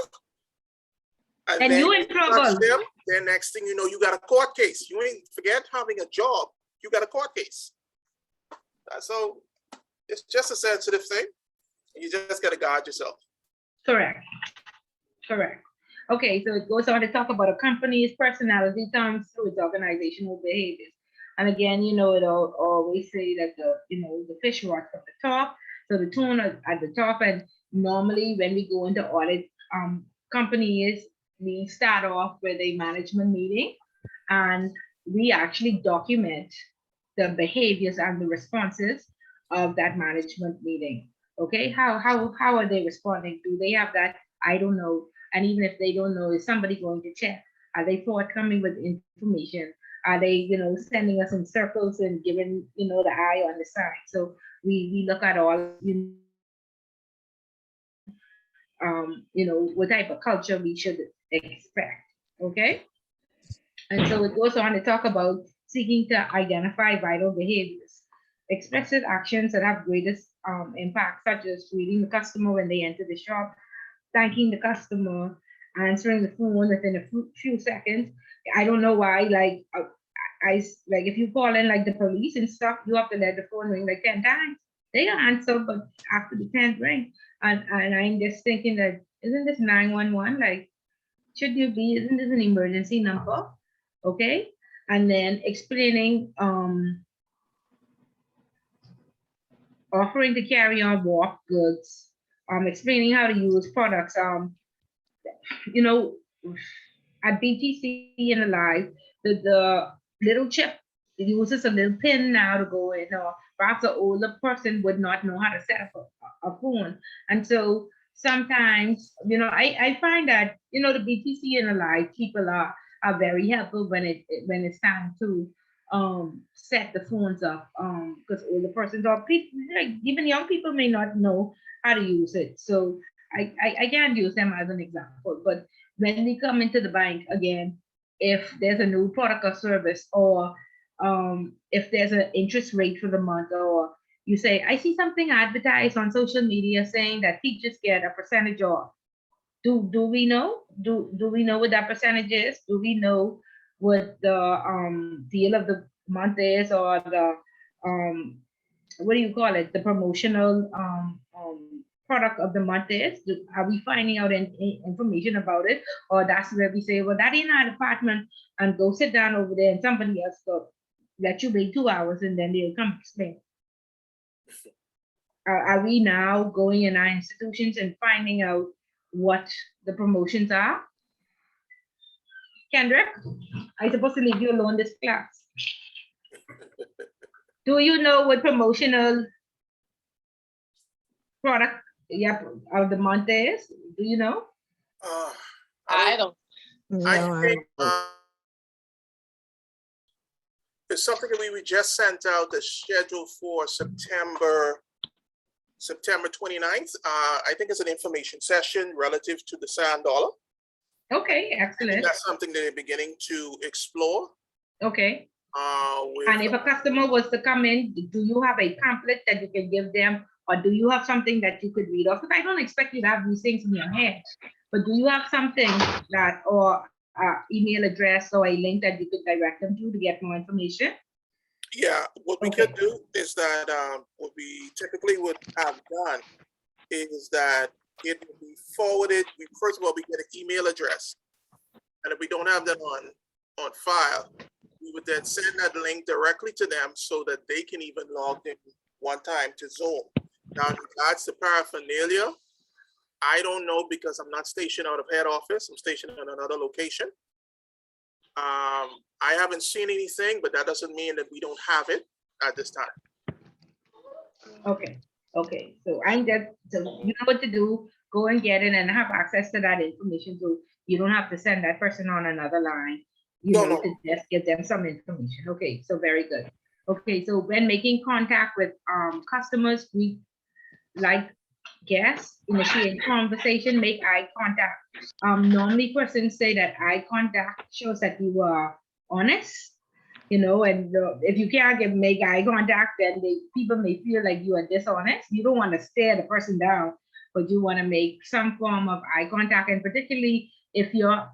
and then you in trouble. Them, then next thing you know, you got a court case. You ain't forget having a job. You got a court case. So it's just a sensitive thing. You just got to guard yourself. Correct. Okay, so it goes on to talk about a company's personality comes through its organizational behaviors. And again, it always say that the fish rots at the top. So the tune at the top. And normally when we go into audit companies, we start off with a management meeting, and we actually document the behaviors and the responses of that management meeting. Okay, how are they responding? Do they have that? I don't know. And even if they don't know, is somebody going to check? Are they forthcoming with information? Are they, sending us in circles and giving, the eye on the side? So we look at all, what type of culture we should expect. Okay. And so it goes on to talk about seeking to identify vital behaviors, expressive actions that have greatest impact, such as greeting the customer when they enter the shop, thanking the customer, answering the phone within a few seconds. I don't know why, like, like if you call in like the police and stuff, you have to let the phone ring like 10 times. They don't answer, but after the 10th ring. And I'm just thinking that, isn't this 911? Like, isn't this an emergency number? Okay. And then explaining, offering to carry on walk goods, explaining how to use products. At BTC and Alive, the little chip uses a little pin now to go in, or perhaps an older person would not know how to set up a phone. And so sometimes, I find that, the BTC and Alive people are very helpful when it's time to set the phones up, because older persons or people, like even young people may not know how to use it. So I can't use them as an example, but when we come into the bank again, if there's a new product or service, or if there's an interest rate for the month, or you say, I see something advertised on social media saying that teachers get a percentage off. Do we know? Do we know what that percentage is? Do we know what the deal of the month is, or the what do you call it? The promotional product of the month is? Are we finding out any information about it? Or that's where we say, well, that ain't our department, and go sit down over there and somebody else will let you wait 2 hours and then they'll come explain. Are we now going in our institutions and finding out what the promotions are? Kendrick, I'm supposed to leave you alone this class. Do you know what promotional product of the month is? Do you know? I don't. I think it's something that we just sent out, the schedule for September 29th. I think it's an information session relative to the sand dollar. Okay, excellent. That's something they're beginning to explore. Okay. And if a customer was to come in, do you have a pamphlet that you can give them, or do you have something that you could read off? Because I don't expect you to have these things in your head, but do you have something that, or email address or a link that you could direct them to get more information? Yeah, what we could do is that what we typically would have done is that it will be forwarded. First of all, we get an email address, and if we don't have that on file, we would then send that link directly to them so that they can even log in one time to Zoom. Now, in regards to paraphernalia, I don't know, because I'm not stationed out of head office. I'm stationed in another location. I haven't seen anything, but that doesn't mean that we don't have it at this time. Okay. So so you know what to do. Go and get it and have access to that information, so you don't have to send that person on another line. To just give them some information. Okay, so very good. Okay, so when making contact with customers, we like guests, initiate conversation, make eye contact. Normally persons say that eye contact shows that you are honest, and if you can't make eye contact, then people may feel like you are dishonest. You don't want to stare the person down, but you want to make some form of eye contact, and particularly if you're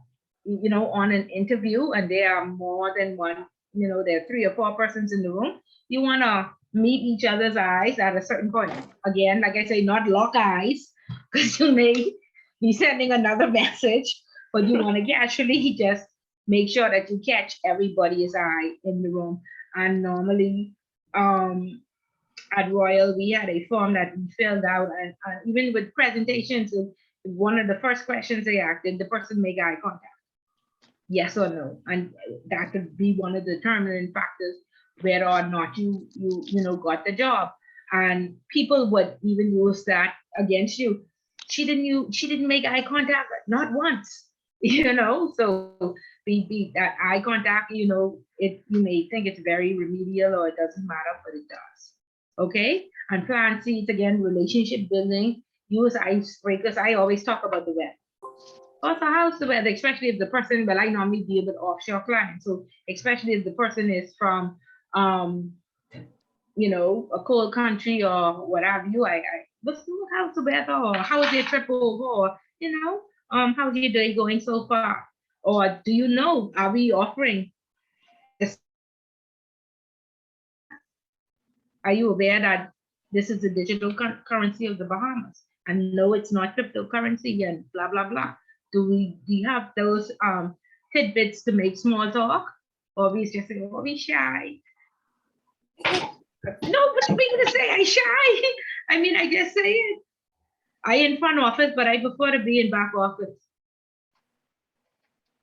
on an interview and there are more than one, there are 3 or 4 persons in the room, you want to meet each other's eyes at a certain point. Again, like I say, not lock eyes, because you may be sending another message, but you want to actually just make sure that you catch everybody's eye in the room. And normally at Royal, we had a form that we filled out, and even with presentations, one of the first questions they asked, did the person make eye contact? Yes or no? And that could be one of the determining factors whether or not you got the job. And people would even use that against you. She didn't make eye contact, not once. you know, so be that eye contact, you know, you may think it's very remedial or it doesn't matter, but it does. Okay, and plant seeds again, relationship building, use icebreakers. I always talk about the web. Also, how's the weather, especially if the person, well, I normally deal with offshore clients, so especially if the person is from you know, a cold country or what have you, how's the weather, or how is your trip over, or you know, how's your day going so far, or do you know, are we offering this? Are you aware that this is the digital currency of the Bahamas, and no, it's not cryptocurrency, and blah blah blah. Do you have those tidbits to make small talk, or we just say, oh, we shy? No, what are we gonna say? I shy. I mean, I just say it. I in front office, but I prefer to be in back office.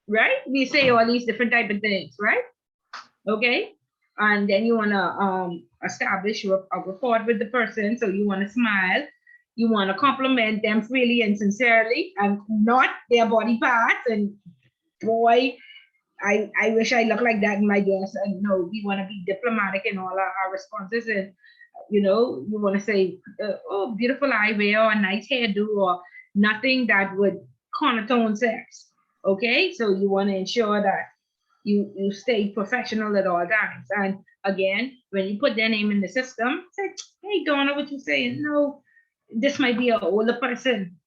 Right? We say all these different type of things, right? Okay. And then you wanna establish a rapport with the person. So you wanna smile, you wanna compliment them freely and sincerely, and not their body parts. And boy, I wish I looked like that in my dress. And no, we want to be diplomatic in all our responses. And, you know, you want to say, oh, beautiful eyewear or nice hairdo or nothing that would connote sex. Okay. So you want to ensure that you stay professional at all times. And again, when you put their name in the system, say, hey, Donna, what you saying? No, this might be an older person.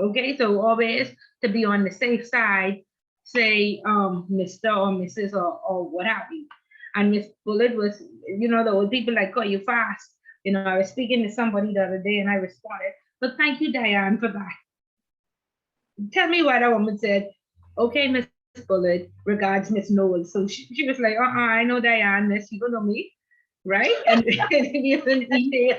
Okay. So always to be on the safe side, say Mr. or Mrs. or what have you. And Miss Bullet was, you know, the old people like call you fast. You know, I was speaking to somebody the other day and I responded, but thank you, Diane, for that. Tell me why that woman said, okay, Miss Bullet, regards Miss Knowles. So she was like, I know Diane, Miss, you don't know me, right? And we have an email.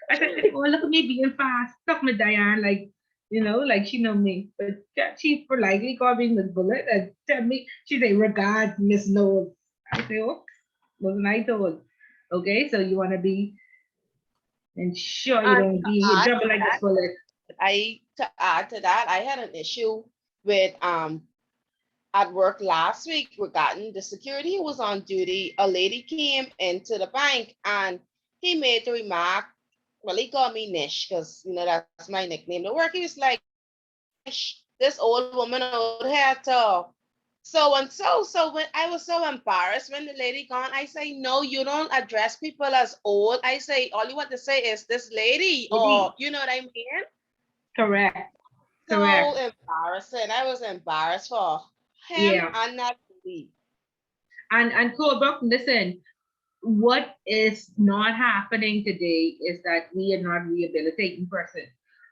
I said, oh, look at me being fast. Talk with Diane, like, you know, like she know me. But she politely called me Miss Bullet and tell me, she say, regards Miss Knowles. I say, oh, wasn't I told? Okay, so you want to be ensure you don't be in trouble like Miss Bullet. To add to that, I had an issue with at work last week regarding the security who was on duty. A lady came into the bank and he made the remark, well, he called me Nish because, you know, that's my nickname. The work, he was like, Nish, this old woman out here to so and so. So when I was so embarrassed when the lady gone, I say, no, you don't address people as old. I say, all you want to say is this lady, or you know what I mean? Correct. So Correct. embarrassing. I was embarrassed for him Yeah. and that lady. And Colbrook, listen, what is not happening today is that we are not rehabilitating person.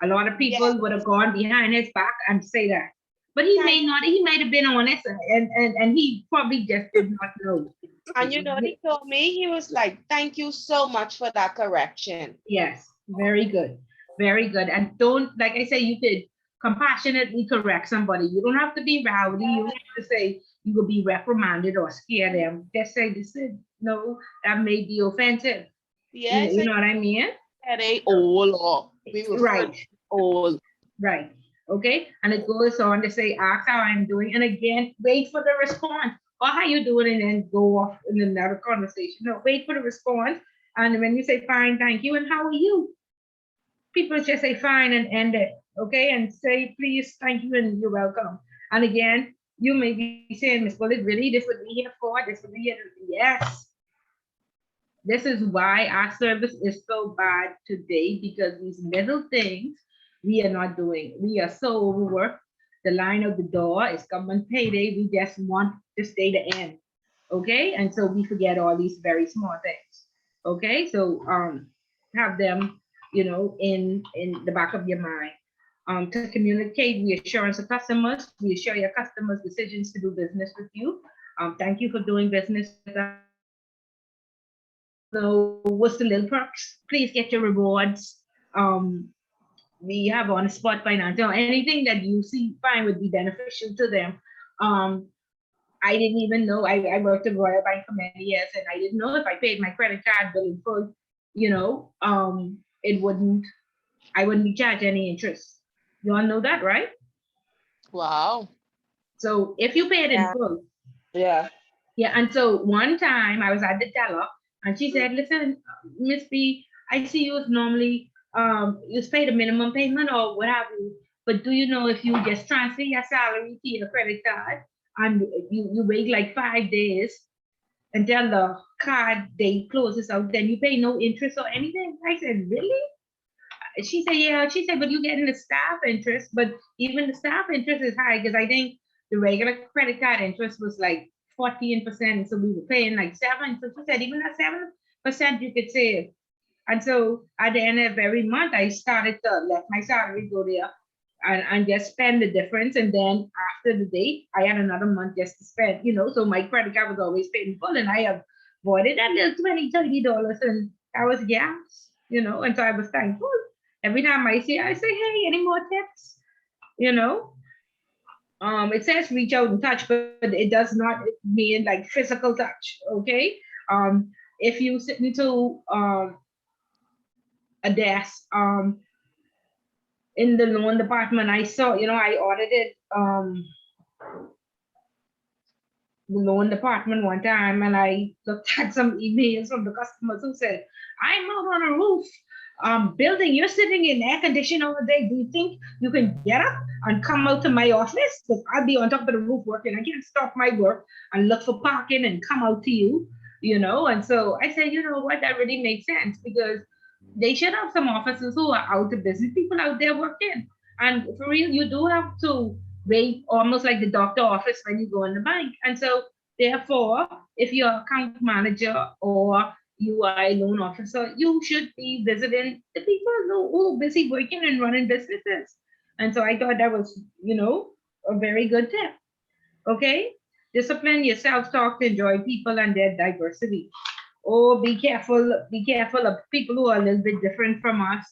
A lot of people would have gone behind his back and say that. But he may not, he might have been honest and he probably just did not know. And you know what he told me? He was like, thank you so much for that correction. Yes, very good. Very good. And don't, like I say, you could compassionately correct somebody. You don't have to be rowdy. You don't have to say you will be reprimanded or scare them. Just say this is no, that may be offensive. Yes, You know what I mean? they old or we were Right. old. Right. Okay. And it goes on to say, ask how I'm doing. And again, wait for the response. Or how you doing, and then go off in another conversation. No, wait for the response. And when you say fine, thank you, and how are you? People just say fine and end it. Okay. And say please, thank you, and you're welcome. And again, you may be saying, Miss Bullet, really, this would be here for, this would be here. Yes. This is why our service is so bad today, because these little things we are not doing. We are so overworked. The line of the door is government payday. We just want this day to end. Okay. And so we forget all these very small things. Okay. So have them, you know, in the back of your mind. To communicate reassurance to customers, reassure your customers' decisions to do business with you. Thank you for doing business with us. So what's the little perks? Please get your rewards. We have on spot financial, anything that you see fine would be beneficial to them. I didn't even know, I worked at Royal Bank for many years, and I didn't know if I paid my credit card bill in full, you know, I wouldn't be charged any interest. You all know that, right? Wow. So if you pay it in Yeah. full, Yeah. yeah, and so one time I was at the teller and she said, listen, Miss B, I see you normally you pay the minimum payment or what have you. But do you know if you just transfer your salary to your credit card and you wait like 5 days until the card date closes out, then you pay no interest or anything? I said, really? She said, yeah. She said, but you're getting the staff interest, but even the staff interest is high because I think the regular credit card interest was like 14%. So we were paying like 7. So she said, even at 7% you could save. And so at the end of every month, I started to let my salary go there and just spend the difference. And then after the date, I had another month just to spend, so my credit card was always paid in full and I avoided that little $20, $30 and that was gas, and so I was thankful. Every time I see it, I say, hey, any more tips? It says reach out and touch, but it does not mean like physical touch, okay? If you sit into a desk in the loan department, I saw, I audited the loan department one time and I looked at some emails from the customers who said, I'm out on a roof building, you're sitting in air conditioning all day. Do you think you can get up and come out to my office? Because I'll be on top of the roof working. I can't stop my work and look for parking and come out to you, And so I said, you know what, that really makes sense because they should have some officers who are out of business, people out there working. And for real, you do have to wait almost like the doctor office when you go in the bank. And so therefore, if you're account manager or you are a loan officer, you should be visiting the people who are busy working and running businesses. And so I thought that was, a very good tip. Okay? Discipline your self-talk to enjoy people and their diversity. Oh, be careful of people who are a little bit different from us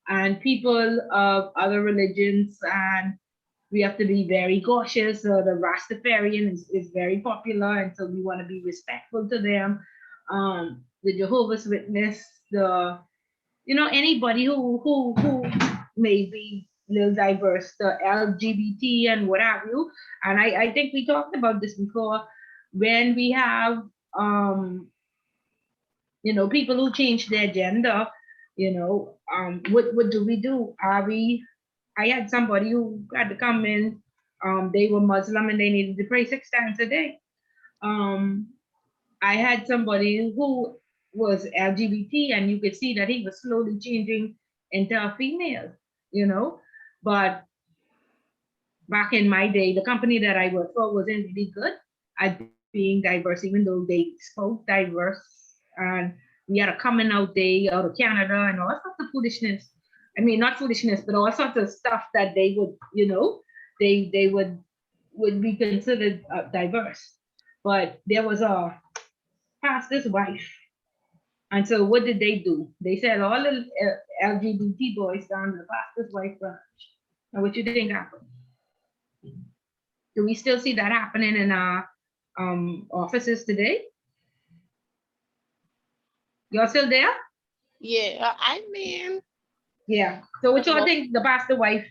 and people of other religions, and we have to be very cautious. The Rastafarian is very popular, and so we want to be respectful to them. The Jehovah's Witness, anybody who may be a little diverse, the LGBT and what have you. And I think we talked about this before when we have people who change their gender, what do we do? I had somebody who had to come in, they were Muslim and they needed to pray 6 times a day. I had somebody who was LGBT and you could see that he was slowly changing into a female, but back in my day, the company that I worked for wasn't really good at being diverse, even though they spoke diverse. And we had a coming out day out of Canada and all sorts of foolishness. I mean, not foolishness, but all sorts of stuff that they would, they would be considered diverse. But there was a pastor's wife. And so what did they do? They said all the LGBT boys down to the pastor's wife branch. Now what you think happened? Do we still see that happening in our offices today? You're still there? Yeah, I mean. Yeah. So what y'all think the pastor wife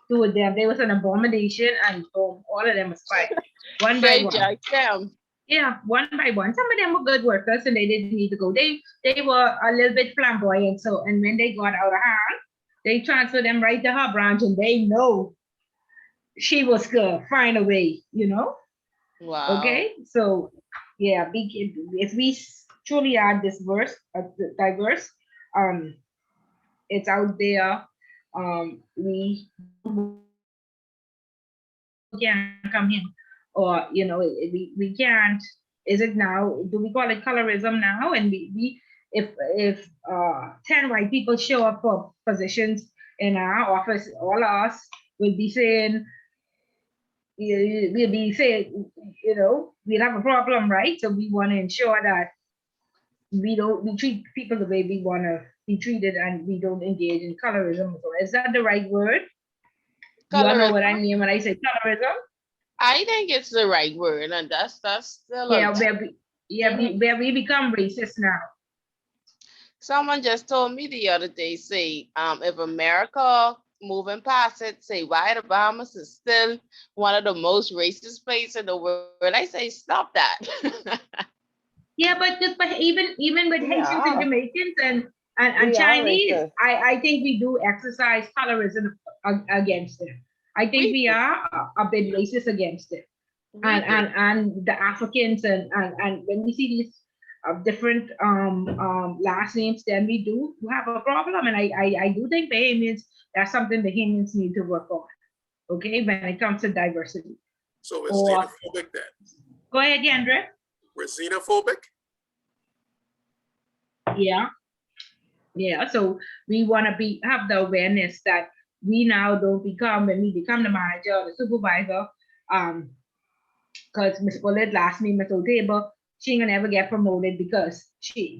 do with them? They was an abomination and all of them was fired. One by They one. judge them. Yeah, one by one. Some of them were good workers and they didn't need to go. They were a little bit flamboyant. So, and when they got out of hand, they transferred them right to her branch and they know she was gonna find a way, Wow. Okay, so yeah, if we truly are diverse, it's out there. We can't come in, or we can't. Is it now? Do we call it colorism now? And if 10 white people show up for positions in our office, all of us will be saying. We'll be saying, we'll have a problem, right? So we want to ensure that we treat people the way we want to be treated and we don't engage in colorism. Is that the right word? You all know what I mean when I say colorism? I think it's the right word, and that's still where we become racist now. Someone just told me the other day, say, if America, moving past it, say why the Bahamas is still one of the most racist places in the world. I say stop that. Yeah, but just but even with Haitians and Yeah. Jamaicans and We are Chinese, racist. I think we do exercise tolerism against it. I think we are a bit racist against it. And the Africans and when we see these different last names, then we do have a problem. And I do think Bahamians, that's something Bahamians need to work on. Okay, when it comes to diversity. So we're Or- xenophobic then. Go ahead, Yandra. We're xenophobic? Yeah. Yeah. So we want to have the awareness that we now don't become, when we become the manager or the supervisor, because Miss Bullet last name is Otable, she ain't gonna ever get promoted because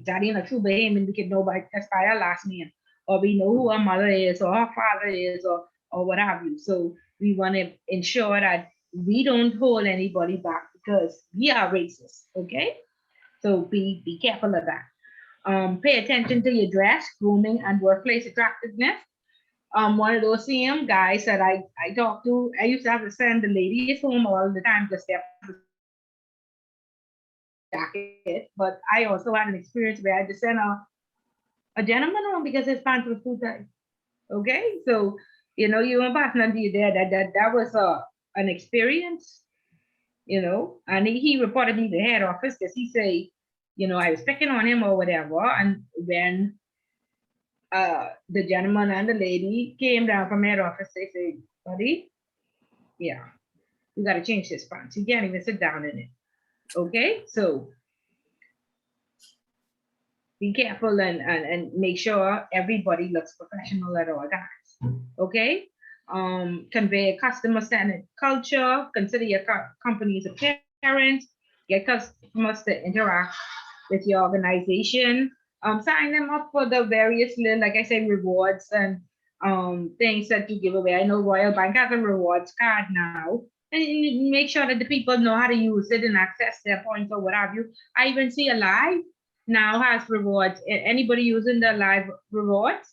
that ain't a true Bahamian. We can know by her last name, or we know who her mother is, or her father is, or what have you. So we want to ensure that we don't hold anybody back because we are racist. Okay, so be careful of that. Pay attention to your dress, grooming, and workplace attractiveness. One of those same guys that I talked to, I used to have to send the ladies home all the time because they're jacket, but I also had an experience where I had to send a gentleman home because his pants were too tight. Okay, so you won't pass none to you there. That was an experience, and he reported me to the head office because he say, I was picking on him or whatever, and when the gentleman and the lady came down from head office, they said, buddy, yeah, you got to change this pants. You can't even sit down in it. Okay, so be careful and make sure everybody looks professional at all times. Okay, convey a customer-centered culture. Consider your company's appearance. Get customers to interact with your organization. Sign them up for the various, like I said, rewards and things that you give away. I know Royal Bank has a rewards card now, and make sure that the people know how to use it and access their points or what have you. I even see Alive now has rewards. Anybody using the Live rewards?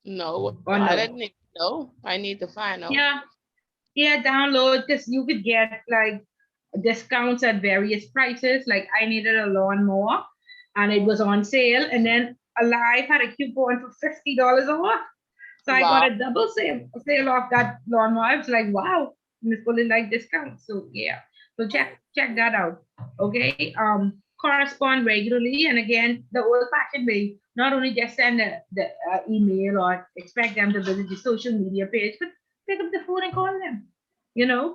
No, Or I no? didn't even know. I need to find out. Yeah, download this. You could get like discounts at various prices. Like I needed a lawnmower and it was on sale, and then Alive had a coupon for $50 off. So I got a double sale off that lawnmower. I was like, wow, Miss Bullet like discounts. So yeah. So check that out. Okay. Correspond regularly, and again, the old-fashioned way. Not only just send the email or expect them to visit the social media page, but pick up the phone and call them.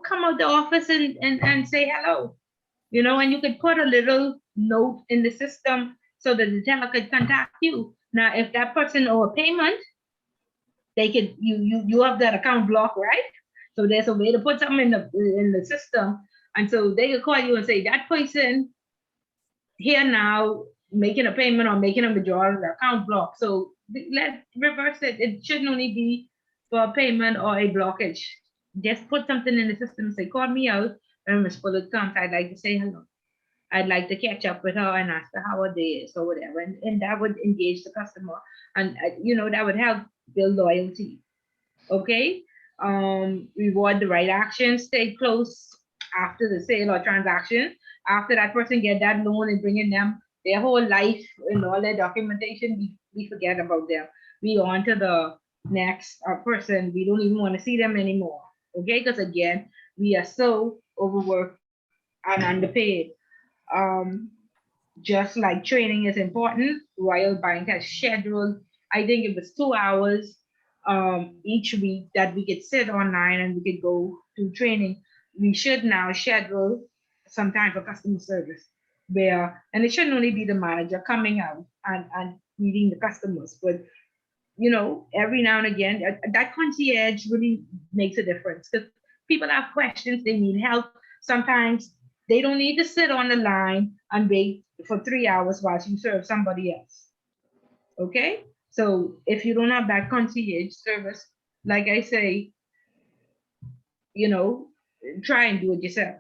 Come out the office and say hello. And you could put a little note in the system so that the teller could contact you. Now, if that person owe a payment, they could you have that account blocked, right? So there's a way to put something in the system, and so they could call you and say that person here now making a payment or making a withdrawal, the account block. So let's reverse it. It shouldn't only be for a payment or a blockage. Just put something in the system and say, call me out when Miss Bullet comes. I'd like to say hello. I'd like to catch up with her and ask her how her day is or whatever. And that would engage the customer. And, that would help build loyalty. Okay? Reward the right actions. Stay close after the sale or transaction. After that person get that loan and bringing them their whole life and all their documentation, we forget about them. We on to the next person. We don't even want to see them anymore. Okay? Because again, we are so overworked and underpaid. Just like training is important, Royal Bank has scheduled, I think it was 2 hours each week that we could sit online and we could go to training. We should now schedule some time for customer service and it shouldn't only be the manager coming out and meeting the customers, but every now and again, that concierge really makes a difference because people have questions, they need help. Sometimes they don't need to sit on the line and wait for 3 hours while you serve somebody else. Okay? So if you don't have that concierge service, like I say, try and do it yourself.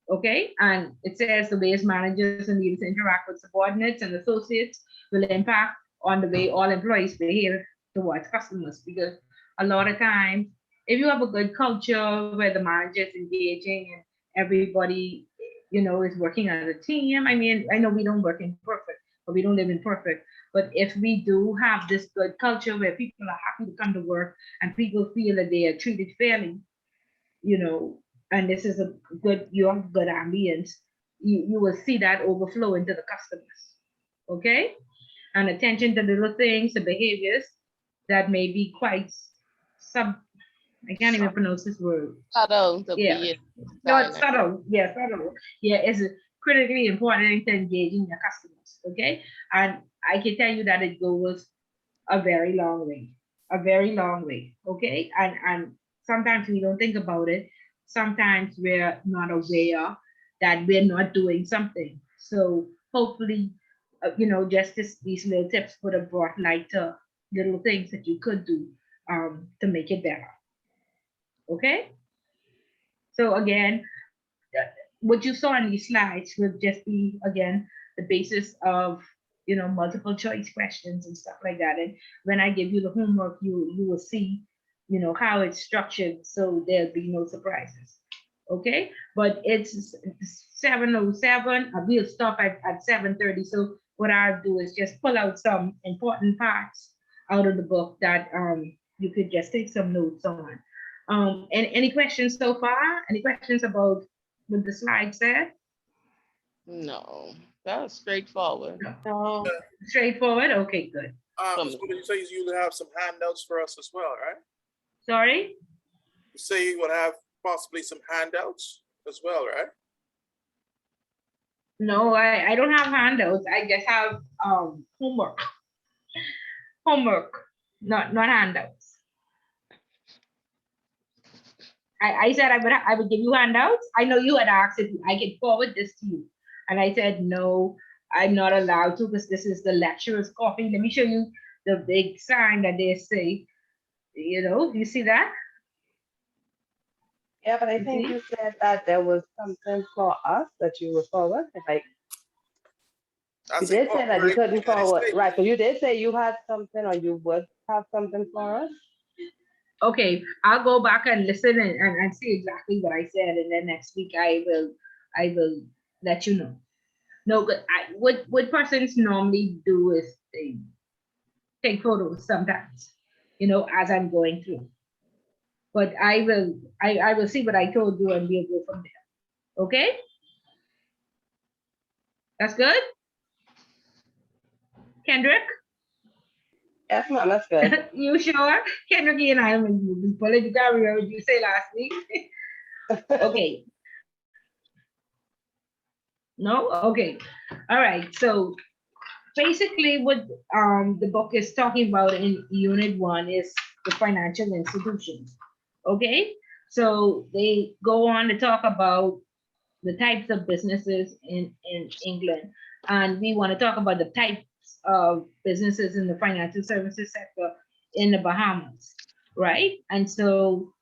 Okay? And it says the ways managers and leaders interact with subordinates and associates will impact on the way all employees behave towards customers, because a lot of times, if you have a good culture where the manager is engaging and everybody, is working as a team. I mean, I know we don't work in perfect, but we don't live in perfect. But if we do have this good culture where people are happy to come to work and people feel that they are treated fairly, and this is a good, you have good ambience, you will see that overflow into the customers. Okay? And attention to little things, the behaviors that may be quite I can't even pronounce this word. Subtle to Yeah. be No, it's subtle. Yeah, subtle. Yeah, it's critically important to engaging your customers. Okay. And I can tell you that it goes a very long way. A very long way. Okay. And sometimes we don't think about it. Sometimes we're not aware that we're not doing something. So hopefully, just these little tips would have brought light to little things that you could do to make it better. Okay. So again, what you saw on these slides would just be, again, the basis of, multiple choice questions and stuff like that. And when I give you the homework, you will see, how it's structured, so there'll be no surprises. Okay, but it's 7:07. We'll stop at 7:30. So what I'll do is just pull out some important parts out of the book that you could just take some notes on. And any questions so far? Any questions about what the slide said? No, that was straightforward. No. Straightforward? Okay, good. Ms. Wood, you say you would have some handouts for us as well, right? Sorry? You say you would have possibly some handouts as well, right? No, I don't have handouts. I just have homework. Homework, not handouts. I said I would give you handouts. I know you had asked if I could forward this to you. And I said, no, I'm not allowed to, because this is the lecturer's coffee. Let me show you the big sign that they say, you see that? Yeah, but I think you said that there was something for us that you were forward. Like, you did say that you couldn't forward, right? But you did say you had something, or you would have something for us. Okay, I'll go back and listen and see exactly what I said, and then next week I will let you know. No, but what persons normally do is they take photos sometimes, as I'm going through. But I will see what I told you, and we'll go from there. Okay? That's good? Kendrick? Yes, ma'am, that's good. You sure? Kendrick and I will be political. What you say last week? Okay. No? Okay. All right. So basically what the book is talking about in unit 1 is the financial institutions. Okay. So they go on to talk about the types of businesses in England. And we want to talk about the types of businesses in the financial services sector in the Bahamas, right? And so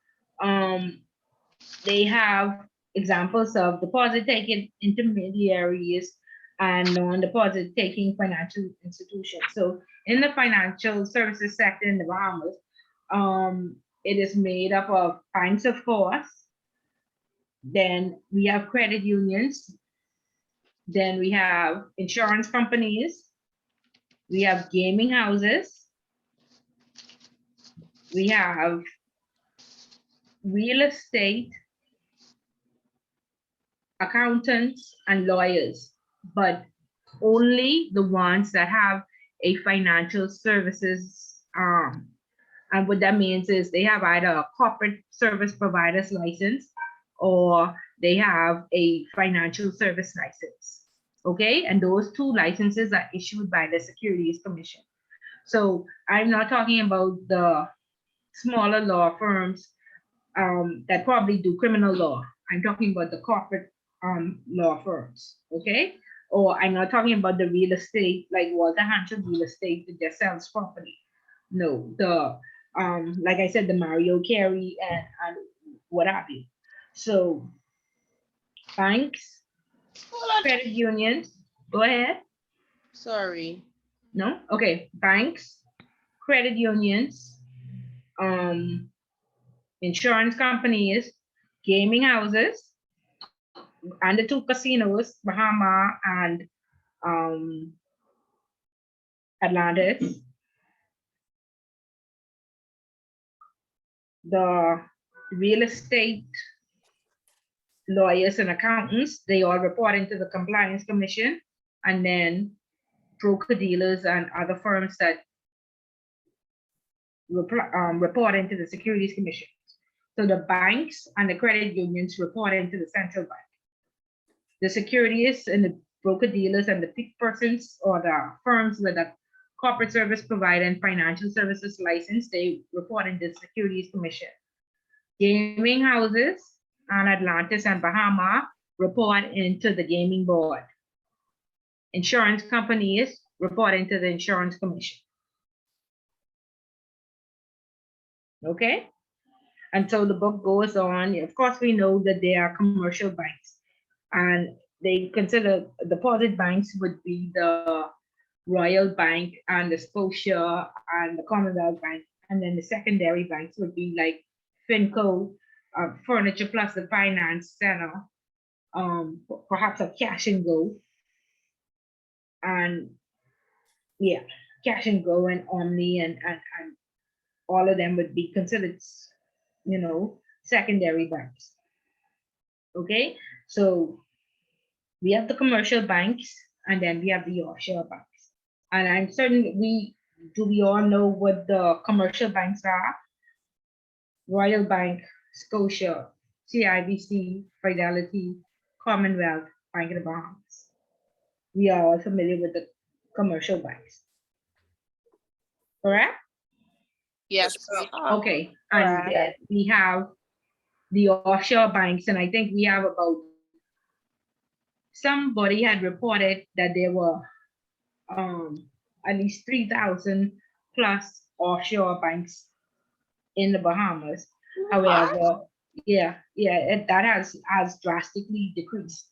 they have examples of deposit-taking intermediaries and non-deposit taking financial institutions. So in the financial services sector in the Bahamas, it is made up of kinds of force. Then we have credit unions. Then we have insurance companies. We have gaming houses. We have real estate, accountants, and lawyers, but only the ones that have a financial services arm. And what that means is they have either a corporate service provider's license or they have a financial service license. Okay, and those two licenses are issued by the Securities Commission. So I'm not talking about the smaller law firms that probably do criminal law. I'm talking about the corporate law firms, okay? Or I'm not talking about the real estate, like Walter Hansel Real Estate that just sells property. No, the like I said, the Mario Carey and what have you. So banks, credit unions, go ahead. Sorry. No? Okay, banks, credit unions, insurance companies, gaming houses, and the two casinos, Bahama and Atlantis. The real estate lawyers and accountants, they all report into the Compliance Commission, and then broker dealers and other firms that report into the Securities Commission. So the banks and the credit unions report into the central bank. The securities and the broker dealers and the persons or the firms with a corporate service provider and financial services license, they report into the Securities Commission. Gaming houses and Atlantis and Bahama report into the Gaming Board. Insurance companies report into the Insurance Commission. Okay? And so the book goes on. Of course, we know that they are commercial banks, and they consider deposit banks would be the Royal Bank and the Scotia and the Commonwealth Bank. And then the secondary banks would be like Finco, Furniture Plus, the Finance Center, perhaps a Cash and Go. And yeah, Cash and Go and Omni and all of them would be considered, you know, secondary banks. Okay, so we have the commercial banks and then we have the offshore banks. And I'm certain we all know what the commercial banks are? Royal Bank, Scotia, CIBC, Fidelity, Commonwealth, Bank of the Bahamas. We are all familiar with the commercial banks. Correct? Yes. Okay, and then we have the offshore banks, and I think we have about, somebody had reported that there were at least 3,000 plus offshore banks in the Bahamas. However, that has drastically decreased.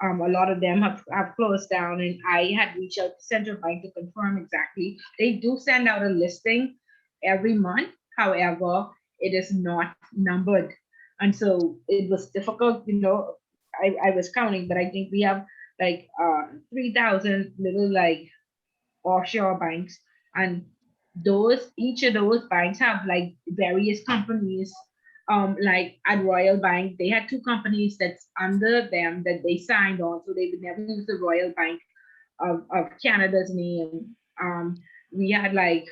A lot of them have closed down, and I had reached out to Central Bank to confirm exactly. They do send out a listing every month. However, it is not numbered. And so it was difficult, you know, I was counting, but I think we have like 3,000 little like offshore banks, and each of those banks have like various companies. Like at Royal Bank, they had two companies that's under them that they signed on, so they would never use the Royal Bank of Canada's name. We had like,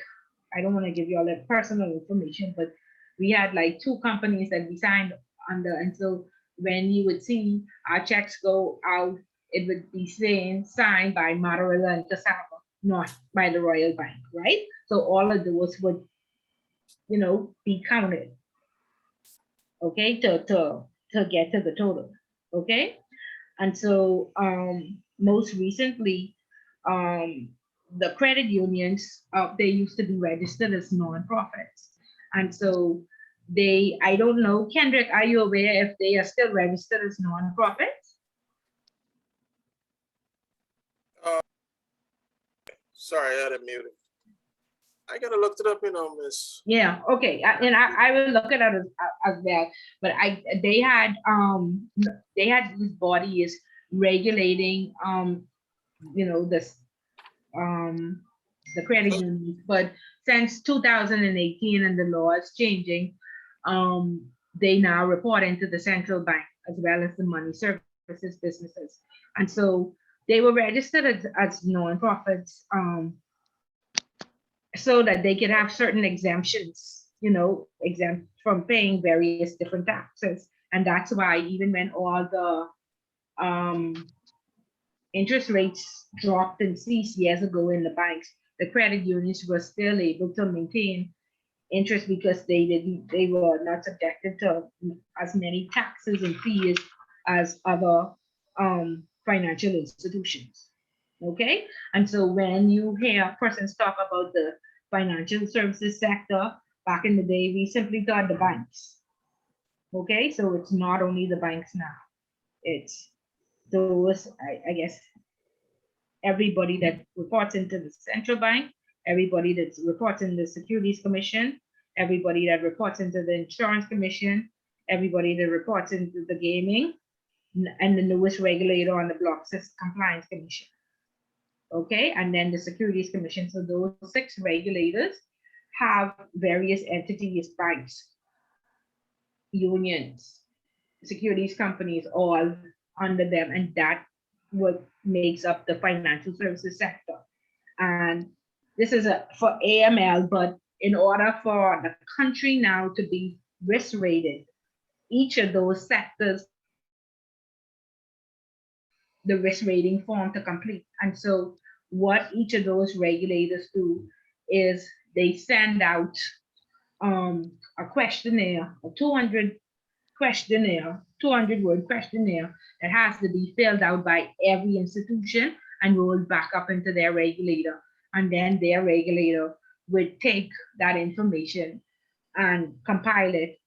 I don't want to give you all that personal information, but we had like two companies that we signed under, and so when you would see our checks go out, it would be saying signed by Motorola and Cassava, not by the Royal Bank, right? So all of those would, you know, be counted, okay, to get to the total, okay? And so most recently, the credit unions, they used to be registered as nonprofits. And so I don't know, Kendrick, are you aware if they are still registered as nonprofits? Sorry, I had it muted. I gotta look it up, you know, Miss. Yeah, okay, and I will look it up as well. But they had these bodies regulating you know, this the credit unions, but since 2018 and the law is changing, they now report into the central bank as well as the money services businesses. And so they were registered as nonprofits, so that they could have certain exemptions, you know, exempt from paying various different taxes. And that's why even when all the interest rates dropped and ceased years ago in the banks, the credit unions were still able to maintain interest because they were not subjected to as many taxes and fees as other financial institutions. Okay, and so when you hear persons talk about the financial services sector, back in the day, we simply thought the banks. Okay, so it's not only the banks now, it's those, I guess, everybody that reports into the central bank everybody that's reporting the Securities Commission, everybody that reports into the Insurance Commission, everybody that reports into the gaming, and the newest regulator on the block, Compliance Commission. Okay, and then the Securities Commission. So those 6 regulators have various entities, banks, unions, securities companies, all under them, and that what makes up the financial services sector. And this is for AML, but in order for the country now to be risk rated, each of those sectors, the risk rating form to complete. And so what each of those regulators do is they send out a questionnaire, a 200 questionnaire, 200-word questionnaire that has to be filled out by every institution and rolled back up into their regulator. And then their regulator would take that information and compile it,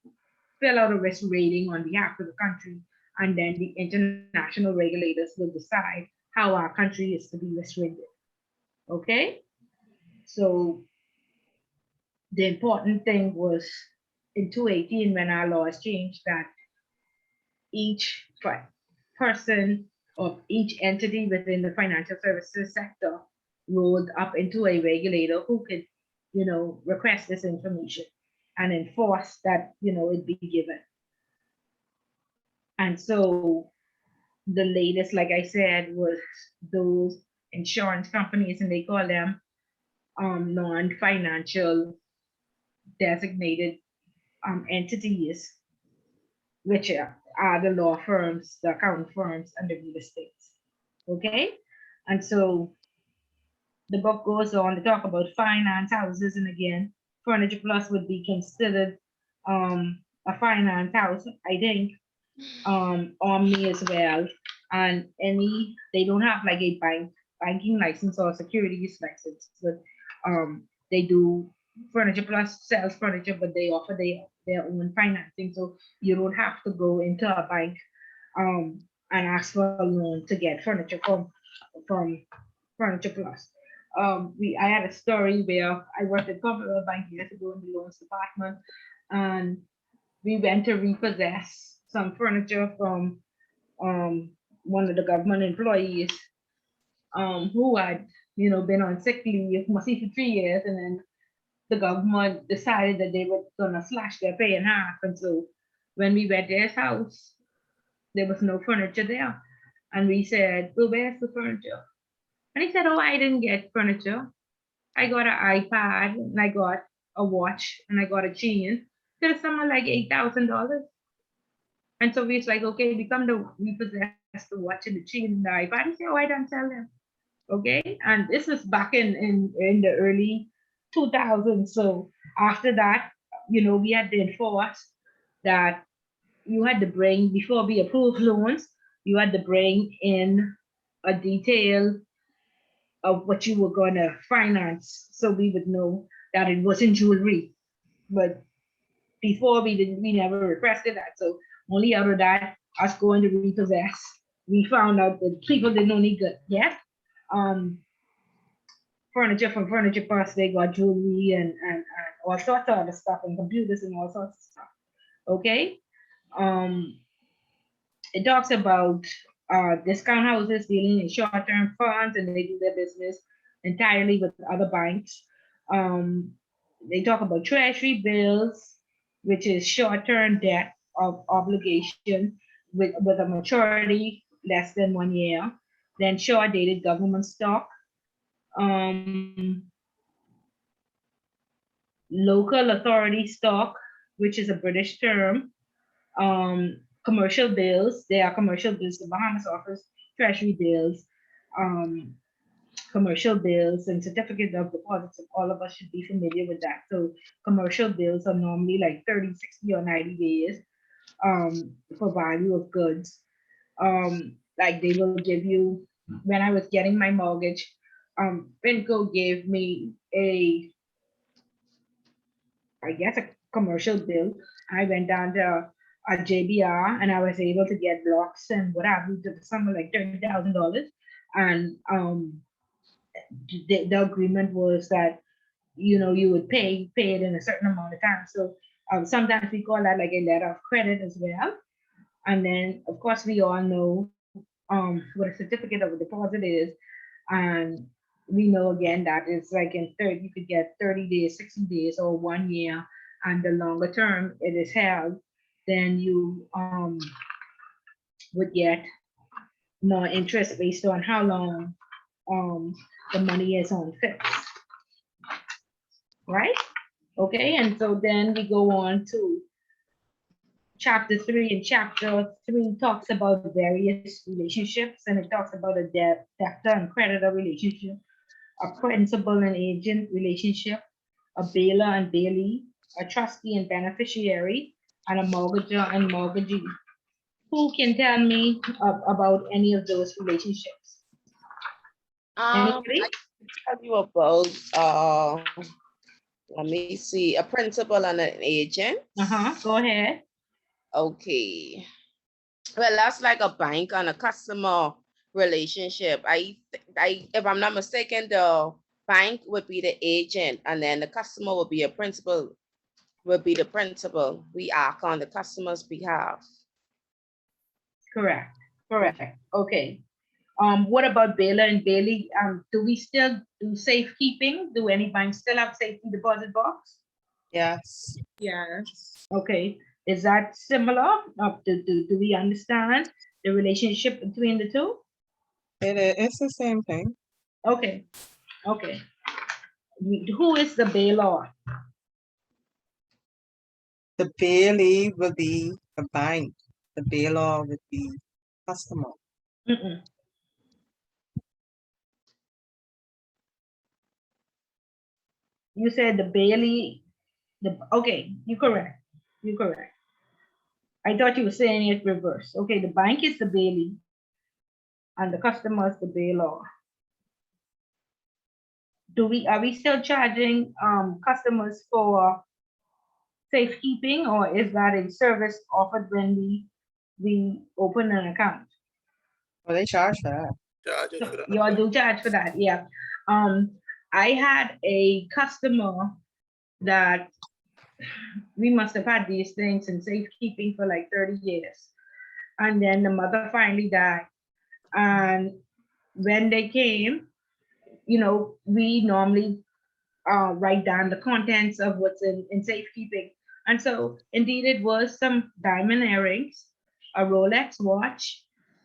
fill out a risk rating on behalf of the country, and then the international regulators will decide how our country is to be risk rated. Okay? So the important thing was in 2018 when our laws changed that each person of each entity within the financial services sector rolled up into a regulator who could, request this information and enforce that, it be given. And so the latest, like I said, was those insurance companies, and they call them non-financial designated entities, which are the law firms, the accounting firms, and the real estates. Okay? And so the book goes on to talk about finance houses, and again, Furniture Plus would be considered a finance house, I think, Omni as well. And they don't have like a banking license or securities license, but they do. Furniture Plus sells furniture, but they offer their own financing, so you don't have to go into a bank and ask for a loan to get furniture from Furniture Plus. I had a story where I worked at Commonwealth Bank years ago in the loans department, and we went to repossess some furniture from one of the government employees who had, been on sick leave, must be for 3 years, and then the government decided that they were gonna slash their pay in half. And so when we went to his house, there was no furniture there. And we said, well, where's the furniture? And he said, oh, I didn't get furniture. I got an iPad, and I got a watch, and I got a chain. So it's something like $8,000. And so we was like, okay, we come to repossess the watch and the chain and the iPad. He said, oh, I don't sell them. Okay. And this was back in the early 2000. So after that, we had to enforce that you had to bring, before we approve loans, you had to bring in a detail of what you were going to finance, so we would know that it wasn't jewelry. But before we never requested that. So only out of that, us going to repossess, we found out that people didn't only get furniture from Furniture Plus, they got jewelry and all sorts of other stuff, and computers and all sorts of stuff. Okay. It talks about discount houses dealing in short-term funds, and they do their business entirely with other banks. They talk about treasury bills, which is short-term debt of obligation with a maturity less than 1 year. Then short-dated government stock. Local authority stock, which is a British term. Commercial bills, they are commercial bills. The Bahamas offers treasury bills, commercial bills, and certificates of deposits. All of us should be familiar with that. So commercial bills are normally like 30, 60, or 90 days for value of goods. Like they will give you, when I was getting my mortgage, Finco gave me a commercial bill. I went down to a JBR and I was able to get blocks and what have you to something like $30,000. And the agreement was that you would pay it in a certain amount of time. So sometimes we call that like a letter of credit as well. And then, of course, we all know what a certificate of a deposit is. And we know again that it's like in 30, you could get 30 days, 60 days, or 1 year. And the longer term it is held, then you would get more interest based on how long the money is on fixed. Right? Okay, and so then we go on to chapter 3, and chapter 3 talks about various relationships, and it talks about a debtor and creditor relationship, a principal and agent relationship, a bailer and bailee, a trustee and beneficiary, and a mortgager and mortgagee. Who can tell me about any of those relationships? Anybody? I can tell you about let me see, a principal and an agent. Go ahead. Okay. Well, that's like a bank and a customer relationship. If I'm not mistaken, the bank would be the agent, and then the customer would be a principal. Would be the principal. We act on the customer's behalf. Correct. Okay. What about bailer and bailee? Do we still do safekeeping? Do any banks still have safety deposit box? Yes. Yes. Okay. Is that similar? Do we understand the relationship between the two? It's the same thing. Okay. Who is the bailer? The bailee will be the bank. The bailer would be customer. Mm-mm. You said the bailee. Okay, you're correct. I thought you were saying it reverse. Okay, the bank is the bailee, and the customer is the bailer. Are we still charging customers for safekeeping, or is that a service offered when we open an account? Well, they charge for that. Charges for that. You all do charge for that, yeah. I had a customer that we must have had these things in safekeeping for like 30 years. And then the mother finally died. And when they came, we normally write down the contents of what's in safekeeping. And so indeed it was some diamond earrings, a Rolex watch,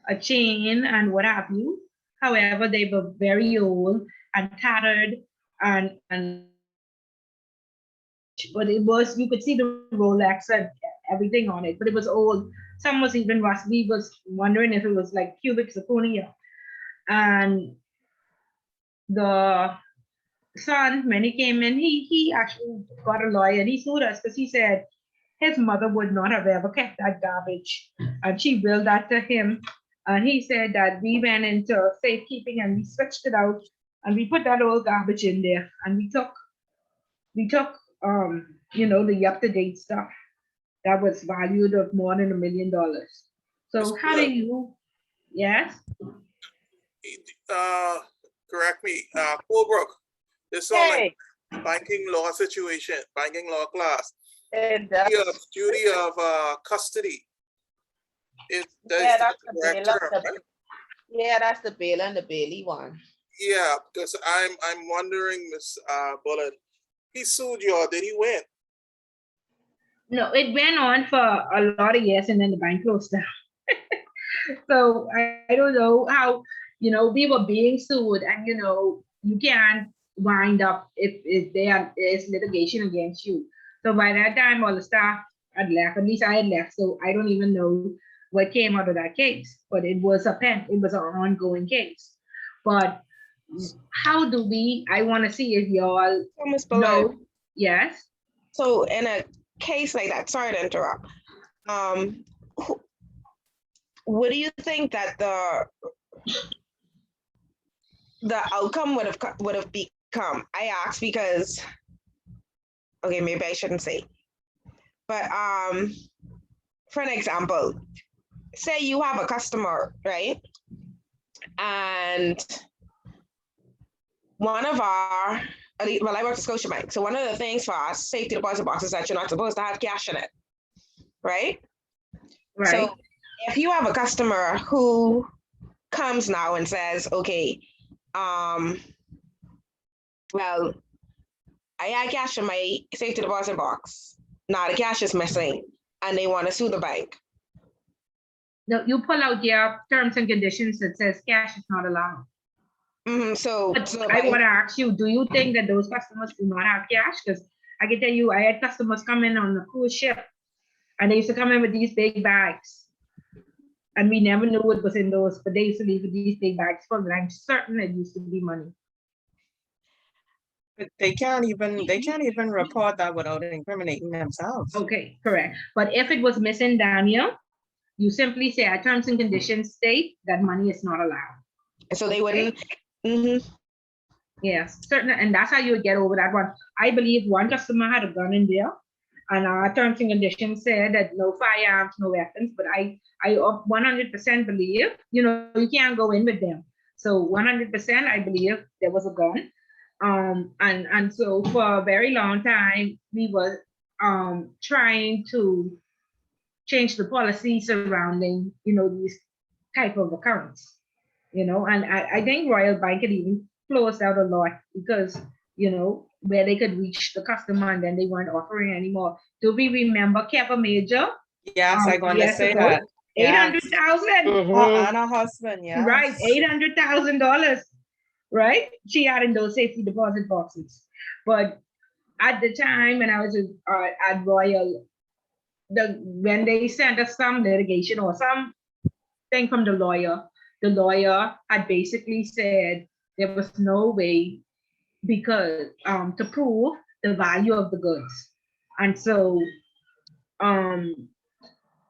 a chain, and what have you. However, they were very old and tattered, and but it was, you could see the Rolex and everything on it, but it was old. Some was even rust. We was wondering if it was like cubic zirconia. And the son, when he came in, he actually got a lawyer, and he sued us because he said his mother would not have ever kept that garbage, and she willed that to him. And he said that we went into safekeeping and we switched it out, and we put that old garbage in there, and we took the up-to-date stuff that was valued of more than $1 million. So how do you? Yes. Correct me, Colebrook. This on Hey, like banking law situation, banking law class. it does. Duty of custody. Yeah, That's that's the the correct bailer. term, right? Yeah, that's the bailer and the bailee one. Yeah, because I'm wondering, Miss Bullet, he sued y'all. Did he win? No, it went on for a lot of years, and then the bank closed down. So I don't know how, we were being sued, and you can't wind up if there is litigation against you. So by that time, all the staff had left. At least I had left. So I don't even know what came out of that case. But it was an ongoing case. But how do we? I want to see if y'all Miss Bullet, know. Yes. so in a case like that, sorry to interrupt. What do you think that the outcome would have become? I ask because, okay, maybe I shouldn't say, but for an example, say you have a customer, right? And one of our well, I work for Scotiabank. So one of the things for us, safety deposit box, is that you're not supposed to have cash in it, right? Right. So if you have a customer who comes now and says, okay, well, I had cash in my safety deposit box. Now the cash is missing and they want to sue the bank. No, you pull out your terms and conditions that says cash is not allowed. So, But the I bank- want to ask you, do you think that those customers do not have cash? Because I can tell you, I had customers come in on the cruise ship and they used to come in with these big bags. And we never knew what was in those, but they used to leave with these big bags full, and I'm certain it used to be money. But they can't even report that without incriminating themselves. Okay, correct. But if it was missing down here, you simply say our terms and conditions state that money is not allowed. so they wouldn't. Yes, certainly, and that's how you would get over that one. I believe one customer had a gun in there, and our terms and conditions said that no firearms, no weapons. But I 100% believe, you can't go in with them. So 100%, I believe there was a gun. And so for a very long time, we were trying to change the policy surrounding, these type of accounts, and I think Royal Bank had even closed out a lot because, where they could reach the customer and then they weren't offering anymore. Do we remember Kevin Major? Yes, I'm going to years say ago? that. Yes. 800,000. And her husband, yeah. Right, $800,000, right? She had in those safety deposit boxes. But at the time when I was at Royal, when they sent us some litigation or something from the lawyer had basically said there was no way because to prove the value of the goods. And so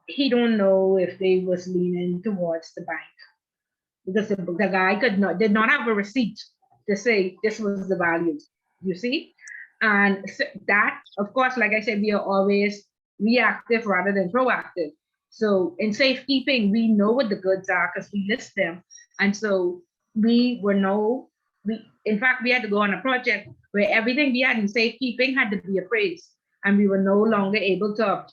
he don't know if they was leaning towards the bank because the guy did not have a receipt to say this was the value, you see? And that, of course, like I said, we are always reactive rather than proactive. So in safekeeping, we know what the goods are because we list them. And so in fact, we had to go on a project where everything we had in safekeeping had to be appraised. And we were no longer able to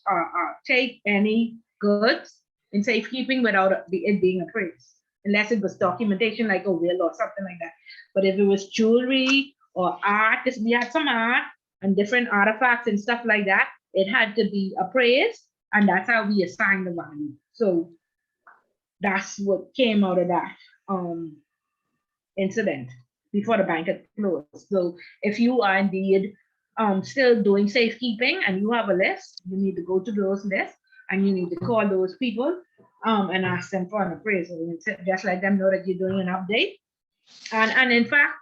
take any goods in safekeeping without it being appraised, unless it was documentation like a will or something like that. But if it was jewelry or art, we had some art and different artifacts and stuff like that, it had to be appraised, and that's how we assigned the value. So that's what came out of that incident before the bank had closed. So if you are indeed still doing safekeeping and you have a list, you need to go to those lists and you need to call those people and ask them for an appraisal, and just let them know that you're doing an update. And in fact,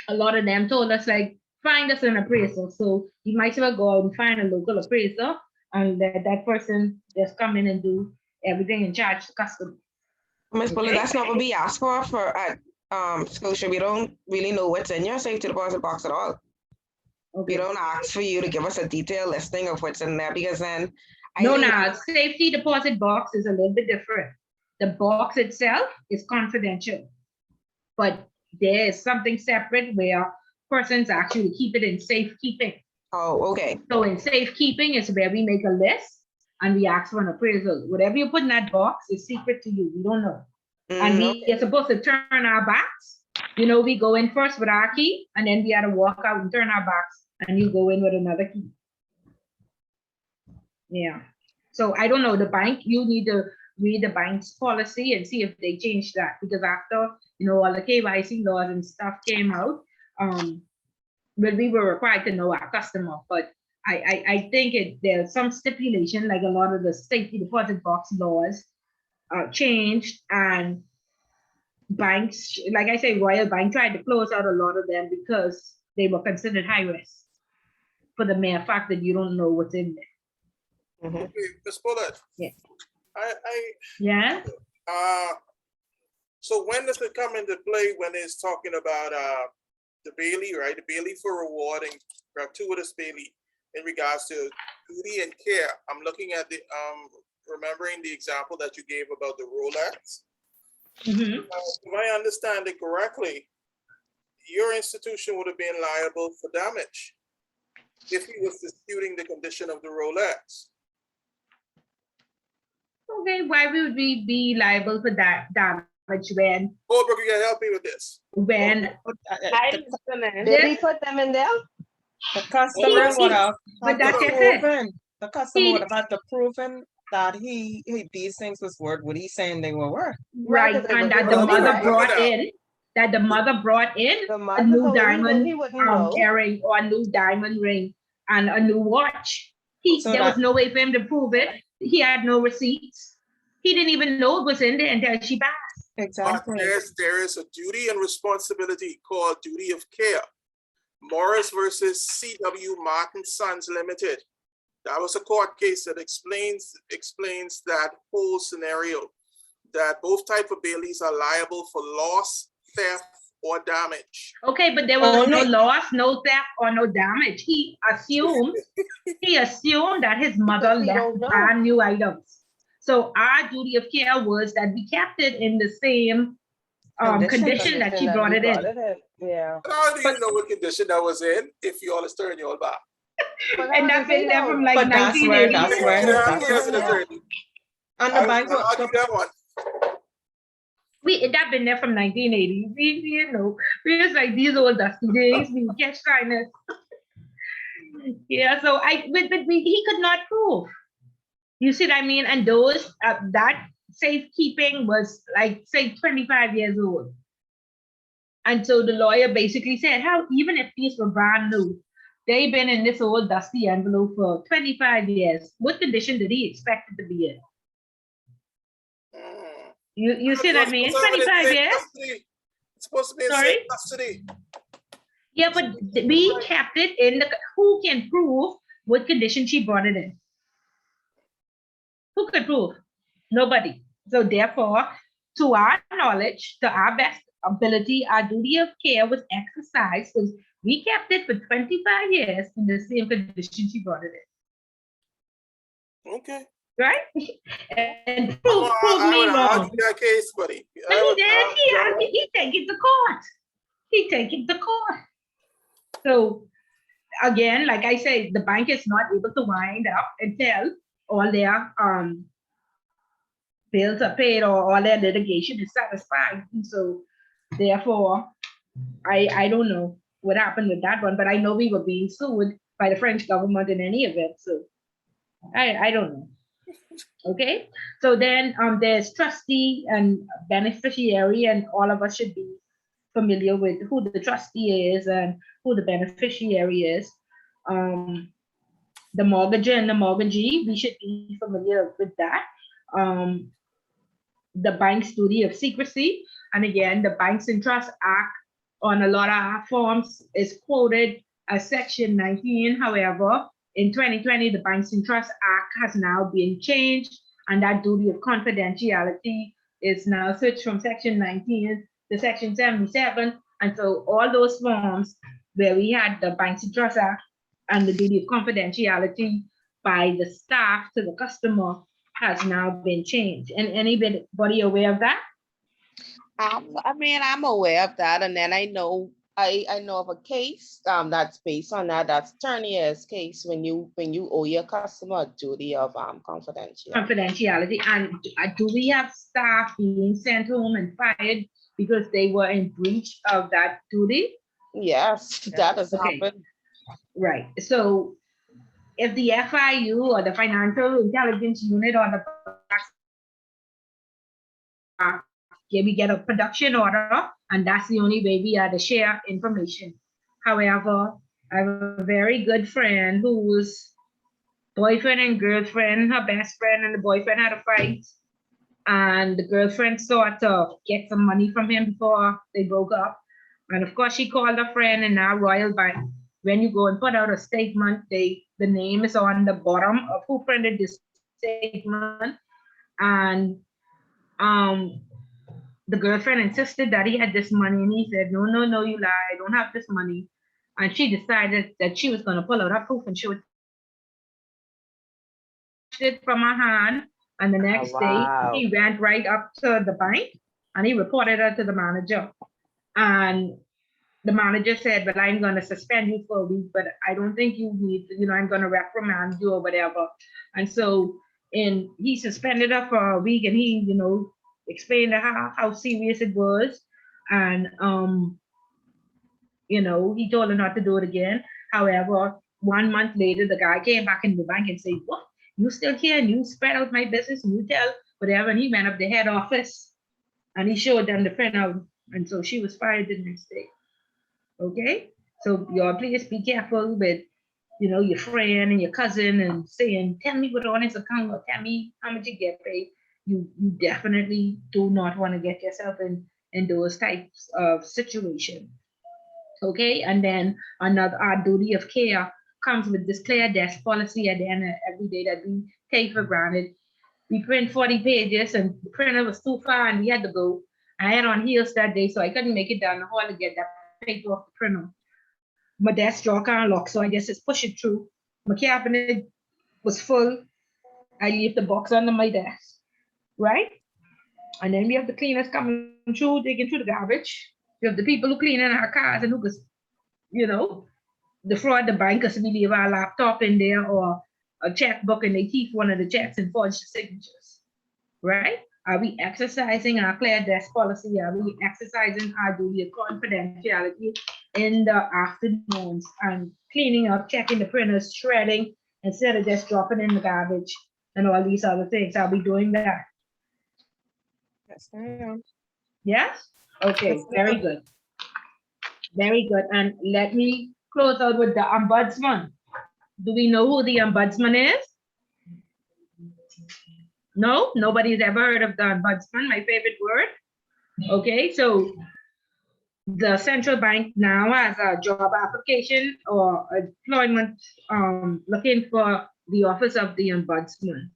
a lot of them told us, like, find us an appraisal. So you might as well go out and find a local appraiser and let that person just come in and do everything and charge the customer. Ms. Bullet, that's not what we asked for at Scotia. We don't really know what's in your safety deposit box at all. Okay. We don't ask for you to give us a detailed listing of what's in there because then Safety deposit box is a little bit different. The box itself is confidential, but there is something separate where persons actually keep it in safekeeping. Oh, okay. So in safekeeping is where we make a list and we ask for an appraisal. Whatever you put in that box is secret to you. We don't know. And we are supposed to turn our backs. We go in first with our key and then we had to walk out and turn our backs and you go in with another key. Yeah. So I don't know, the bank, you need to read the bank's policy and see if they change that, because after, all the KYC laws and stuff came out, but we were required to know our customer. But I think there's some stipulation, like a lot of the safety deposit box laws changed, and banks, like I say, Royal Bank tried to close out a lot of them because they were considered high risk for the mere fact that you don't know what's in there. Okay, Ms. Bullet. Yeah. Yeah. So when does it come into play when it's talking about the Bailey, right? The Bailey for rewarding gratuitous Bailey in regards to duty and care. I'm looking at the remembering the example that you gave about the Rolex. Mm-hmm. If I understand it correctly, your institution would have been liable for damage if he was disputing the condition of the Rolex. Okay, why would we be liable for that damage when Goldberg, you can help me with this. I listening. Did he put them in there? The customer would have but had that's to it. proven, the customer He- would have had to proven that he these things was worth what he's saying they were worth. right, Because it and was that his the own mother right. brought in, that the mother brought in The a mother new told him diamond he wouldn't know. earring or a new diamond ring and a new watch. So There was that- no way for him to prove it. He had no receipts. He didn't even know it was in there until she passed. But Exactly. there is a duty and responsibility called duty of care. Morris versus C.W. Martin Sons Limited. That was a court case that explains that whole scenario, that both type of bailies are liable for loss, theft, or damage. Okay, but there was no Only- loss, no theft, or no damage. He assumed that his mother Because he left don't know. brand new items. So our duty of care was that we kept it in the same condition that she brought it in. Yeah. How do you know what condition that was in if you all is turning your back? But And how that's does he been there know? from like But that's where 1980. that's He has an where attorney. and I the bank will would- argue that one. That been there from 1980. We just like these old dusty days. We catch kindness. Yeah, so he could not prove. You see what I mean? And those that safekeeping was like say 25 years old. And so the lawyer basically said, how even if these were brand new, they've been in this old dusty envelope for 25 years. What condition did he expect it to be in? Mm. You see what I mean? 25 years? It's supposed to be in Sorry? safe custody. Yeah, but we kept it in the, who can prove what condition she brought it in? Who could prove? Nobody. So therefore, to our knowledge, to our best ability, our duty of care was exercised because we kept it for 25 years in the same condition she brought it in. Okay. Right? And prove I me would wrong. argue that case, buddy. But he did. He take it to court. He take it to court. So again, like I said, the bank is not able to wind up until all their bills are paid or all their litigation is satisfied. And so therefore, I don't know what happened with that one, but I know we were being sued by the French government in any event. So I don't know. Okay, so then there's trustee and beneficiary, and all of us should be familiar with who the trustee is and who the beneficiary is. The mortgager and the mortgagee, we should be familiar with that. The bank's duty of secrecy, and again, the Banks and Trust Act on a lot of our forms is quoted as Section 19. However, in 2020, the Banks and Trust Act has now been changed, and that duty of confidentiality is now switched from Section 19 to Section 77. And so all those forms where we had the Banks and Trust Act and the duty of confidentiality by the staff to the customer has now been changed. And anybody aware of that? I mean, I'm aware of that, and then I know of a case that's based on that. That's Turnier's case when you owe your customer a duty of confidentiality. Confidentiality. And do we have staff being sent home and fired because they were in breach of that duty? Yes, that has Okay. happened. Right. So if the FIU or the Financial Intelligence Unit or the we get a production order, and that's the only way we are to share information. However, I have a very good friend whose boyfriend and girlfriend, her best friend and the boyfriend had a fight, and the girlfriend sought to get some money from him before they broke up. And of course, she called her friend, and now Royal Bank, when you go and put out a statement, the name is on the bottom of who printed this statement. And the girlfriend insisted that he had this money, and he said, no, you lie, I don't have this money. And she decided that she was going to pull out her proof and show it from her hand. And the next wow. day, he went right up to the bank and he reported her to the manager. And the manager said, "Well, I'm going to suspend you for a week, but I don't think you need to, I'm going to reprimand you or whatever." And so, he suspended her for a week, and he, explained to her how serious it was. And, he told her not to do it again. However, 1 month later, the guy came back in the bank and said, "What? You still here? And you spread out my business and you tell whatever." And he went up the head office and he showed them the printout. And so she was fired the next day. Okay? So y'all please be careful with, your friend and your cousin and saying, "Tell me what on this account or tell me how much you get paid." You definitely do not want to get yourself in those types of situations. Okay, and then our duty of care comes with this clear desk policy at the end of every day that we take for granted. We print 40 pages and the printer was too far and we had to go. I had on heels that day, so I couldn't make it down the hall to get that paper off the printer. My desk drawer can't lock, so I just push it through. My cabinet was full. I leave the box under my desk, right? And then we have the cleaners coming through, digging through the garbage. We have the people who clean in our cars and who could, defraud the bank because we leave our laptop in there or a checkbook and they keep one of the checks and forge the signatures, right? Are we exercising our clear desk policy? Are we exercising our duty of confidentiality in the afternoons and cleaning up, checking the printers, shredding, instead of just dropping in the garbage and all these other things? Are we doing that? Yes, I am. Yes? Okay, Yes, very ma'am. good. Very good. And let me close out with the ombudsman. Do we know who the ombudsman is? No, nobody's ever heard of the ombudsman, my favorite word. Okay, so the central bank now has a job application or employment looking for the office of the ombudsman.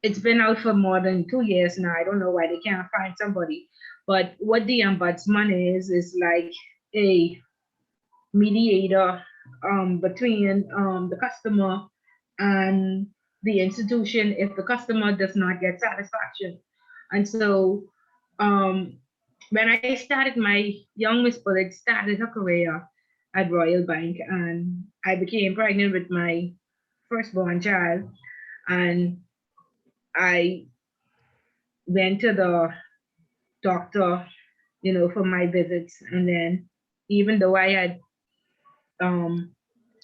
It's been out for more than 2 years now. I don't know why they can't find somebody. But what the ombudsman is like a mediator between the customer and the institution if the customer does not get satisfaction. And so when I started, my young Miss Bullock started her career at Royal Bank, and I became pregnant with my firstborn child, and I went to the doctor, for my visits. And then even though I had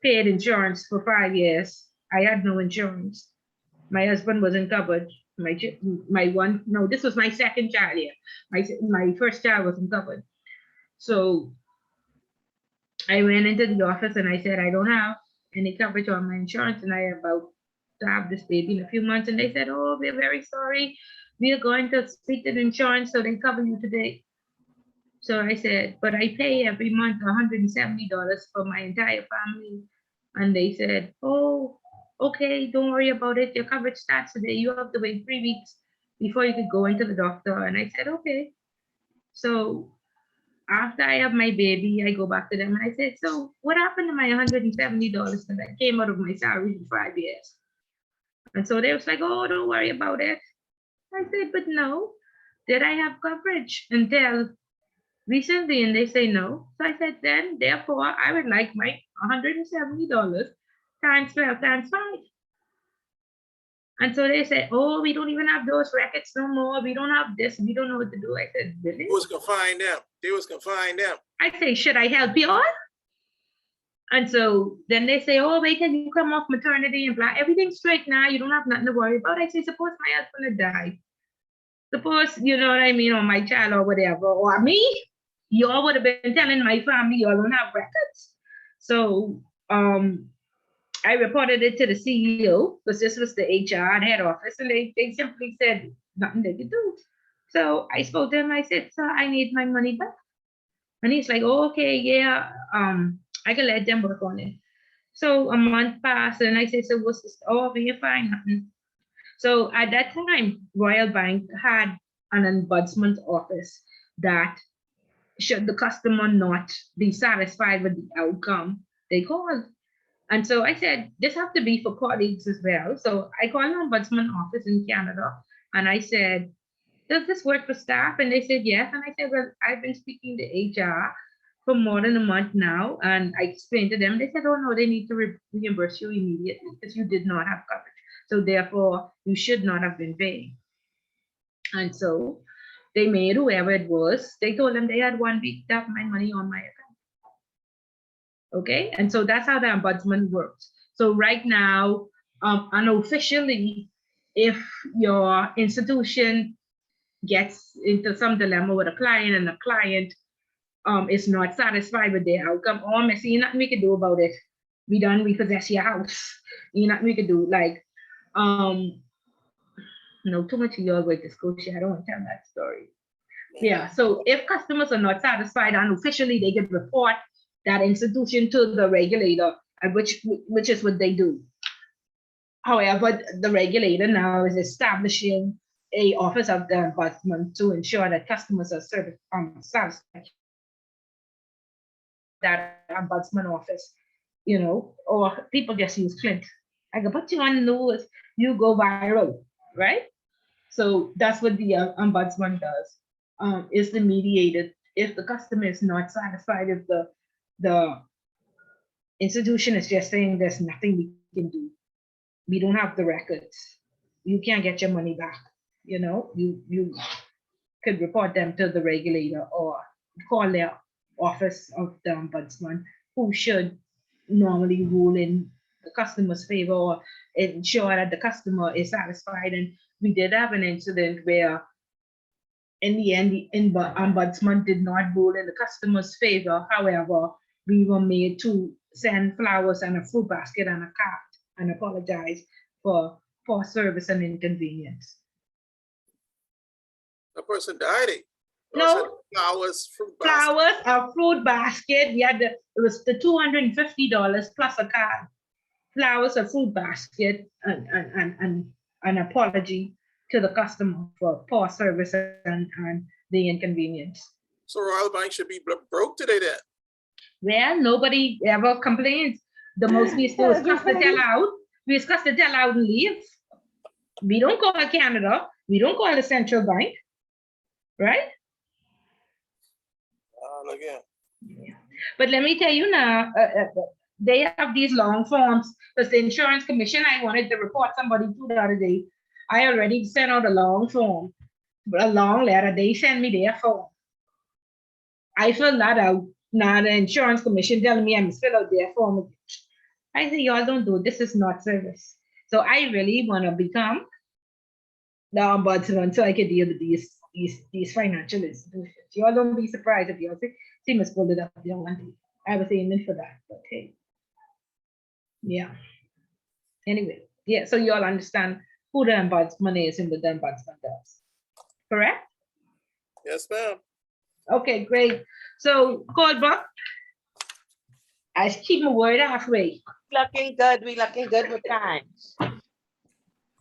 paid insurance for 5 years, I had no insurance. My husband wasn't covered. This was my second child here. My first child wasn't covered. So I went into the office and I said, "I don't have any coverage on my insurance and I am about to have this baby in a few months." And they said, "Oh, we're very sorry. We are going to speak to the insurance so they cover you today." So I said, "But I pay every month $170 for my entire family." And they said, "Oh, okay, don't worry about it. Your coverage starts today. You have to wait 3 weeks before you could go into the doctor." And I said, "Okay." So after I have my baby, I go back to them and I said, "So what happened to my $170 that came out of my salary for 5 years?" And so they was like, "Oh, don't worry about it." I said, "But no, did I have coverage until recently?" And they say no. So I said, "Then therefore I would like my $170 times 12 times 5. And so they said, "Oh, we don't even have those records no more. We don't have this. We don't know what to do." I said, "Really?" Who was gonna find them? They was gonna find them. I say, "Should I help you all?" And so then they say, "Oh, wait till you come off maternity and blah, everything's straight now. You don't have nothing to worry about." I say, "Suppose my husband had died. Suppose, you know what I mean, or my child or whatever, or me, you all would have been telling my family you all don't have records." So I reported it to the CEO because this was the HR head office, and they simply said nothing they could do. So I spoke to him. I said, "Sir, I need my money back." And he's like, "Oh, okay, yeah, I can let them work on it." So a month passed, and I said, "So what's this?" "Oh, we're fine, nothing." So at that time, Royal Bank had an ombudsman's office that should the customer not be satisfied with the outcome, they called. And so I said, this have to be for colleagues as well. So I called the ombudsman office in Canada and I said, does this work for staff? And they said, yes. And I said, well, I've been speaking to HR for more than a month now. And I explained to them, they said, oh no, they need to reimburse you immediately because you did not have coverage. So therefore, you should not have been paying. And so they made whoever it was, they told them they had 1 week to have my money on my account. Okay, and so that's how the ombudsman works. So right now, unofficially, if your institution gets into some dilemma with a client and the client is not satisfied with their outcome, or Missy, nothing we can do about it. We done repossess your house. Nothing we can do. Like, no, too much of your way to Scotia. I don't want to tell that story. Yeah, so if customers are not satisfied, unofficially, they can report that institution to the regulator, which is what they do. However, the regulator now is establishing a office of the ombudsman to ensure that customers are satisfied. That ombudsman office, or people just use Clint. I can put you on the news, you go viral, right? So that's what the ombudsman does, is the mediator. If the customer is not satisfied, if the institution is just saying there's nothing we can do, we don't have the records, you can't get your money back, you could report them to the regulator or call their office of the ombudsman, who should normally rule in the customer's favor or ensure that the customer is satisfied. And we did have an incident where in the end, the ombudsman did not rule in the customer's favor. However, we were made to send flowers and a fruit basket and a card and apologize for poor service and inconvenience. The person died. No. Flowers, fruit basket. Flowers, a fruit basket. We had it was the $250 plus a card. Flowers, a fruit basket, and an apology to the customer for poor service and the inconvenience. So Royal Bank should be broke today then. Well, nobody ever complains. The most we do is cuss the tell out. We cuss the tell out and leave. We don't call Canada. We don't call the central bank, right? Again. Yeah. But let me tell you now, they have these long forms because the insurance commission, I wanted to report somebody to the other day. I already sent out a long form, a long letter. They send me their form. I filled that out. Now the insurance commission telling me I must fill out their form. I say, y'all don't do it. This is not service. So I really want to become the ombudsman so I can deal with these financial institutions. Y'all don't be surprised if y'all see Miss pulled it up. You don't want to. I was aiming for that, but hey. Yeah. Anyway, yeah, so y'all understand who the ombudsman is and what the ombudsman does. Correct? Yes, ma'am. Okay, great. So, Coldbrook, I keep my word halfway. Looking good. We looking good with time.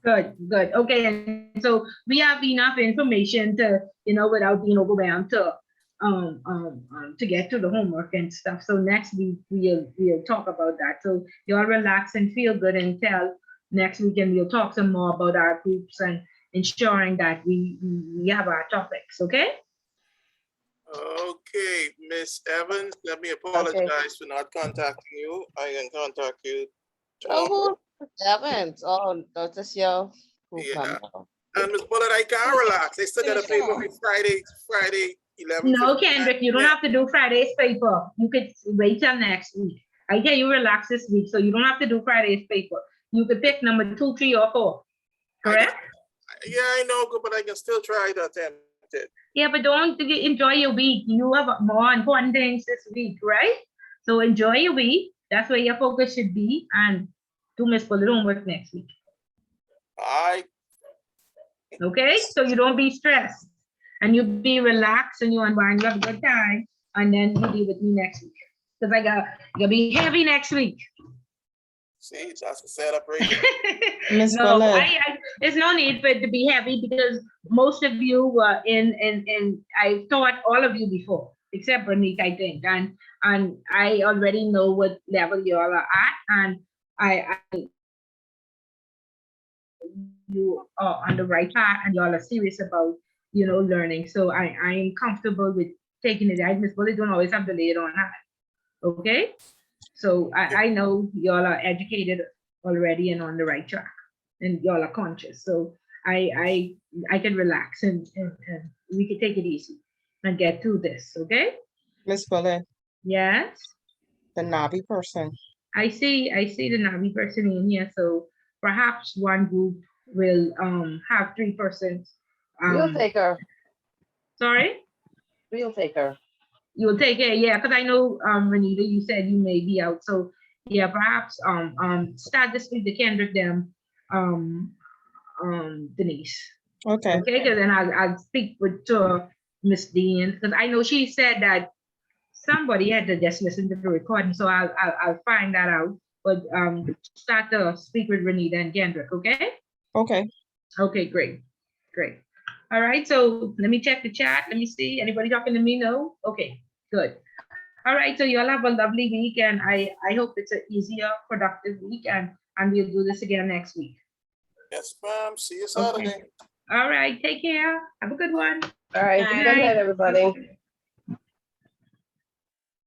Good, good. Okay, and so we have enough information to, without being overwhelmed to get to the homework and stuff. So next week we'll talk about that. So y'all relax and feel good until next week, and we'll talk some more about our groups and ensuring that we have our topics. Okay. Okay, Miss Evans, let me apologize for not contacting you. I can contact you tomorrow. Evans. Oh, that's just your Yeah. And Miss Bullet, I can't relax. They still got a paper for Friday, 11. No, Kendrick, you don't have to do Friday's paper. You could wait till next week. I tell you relax this week, so you don't have to do Friday's paper. You could pick number 2, 3, or 4. Correct? Yeah, I know, but I can still try to attempt it. Yeah, but don't enjoy your week. You have more important things this week, right? So enjoy your week. That's where your focus should be, and do Miss Bullet homework next week. All right. Okay, so you don't be stressed, and you be relaxed, and you unwind, you have a good time, and then you deal with me next week. Because I gotta be heavy next week. See, that's a setup right Miss No, Bullet. there's no need for it to be heavy because most of you were in I taught all of you before, except Bernice, I think, and I already know what level you all are at, and I you are on the right path, and you all are serious about learning. So I'm comfortable with taking it. Miss Bullet don't always have to lay it on her. Okay? So I know y'all are educated already and on the right track, and y'all are conscious. So I can relax and we can take it easy and get through this. Okay? Miss Bullet, Yes. the Navi person. I see the Navi person in here. So perhaps one group will have 3 persons. We'll take her. Sorry? We'll take her. You'll take it, yeah, because I know Renita, you said you may be out. So yeah, perhaps start to speak to Kendrick them, Denise. Okay. Okay, because then I'll speak with Miss Dean, because I know she said that somebody had to just listen to the recording, so I'll find that out. But start to speak with Renita and Kendrick, okay? Okay. Okay, great. All right, so let me check the chat. Let me see. Anybody talking to me? No? Okay, good. All right, so you all have a lovely week, and I hope it's an easier, productive week, and we'll do this again next week. Yes, ma'am. See you Saturday. All right, take care. Have a good one. All right. Good Good night. night, everybody.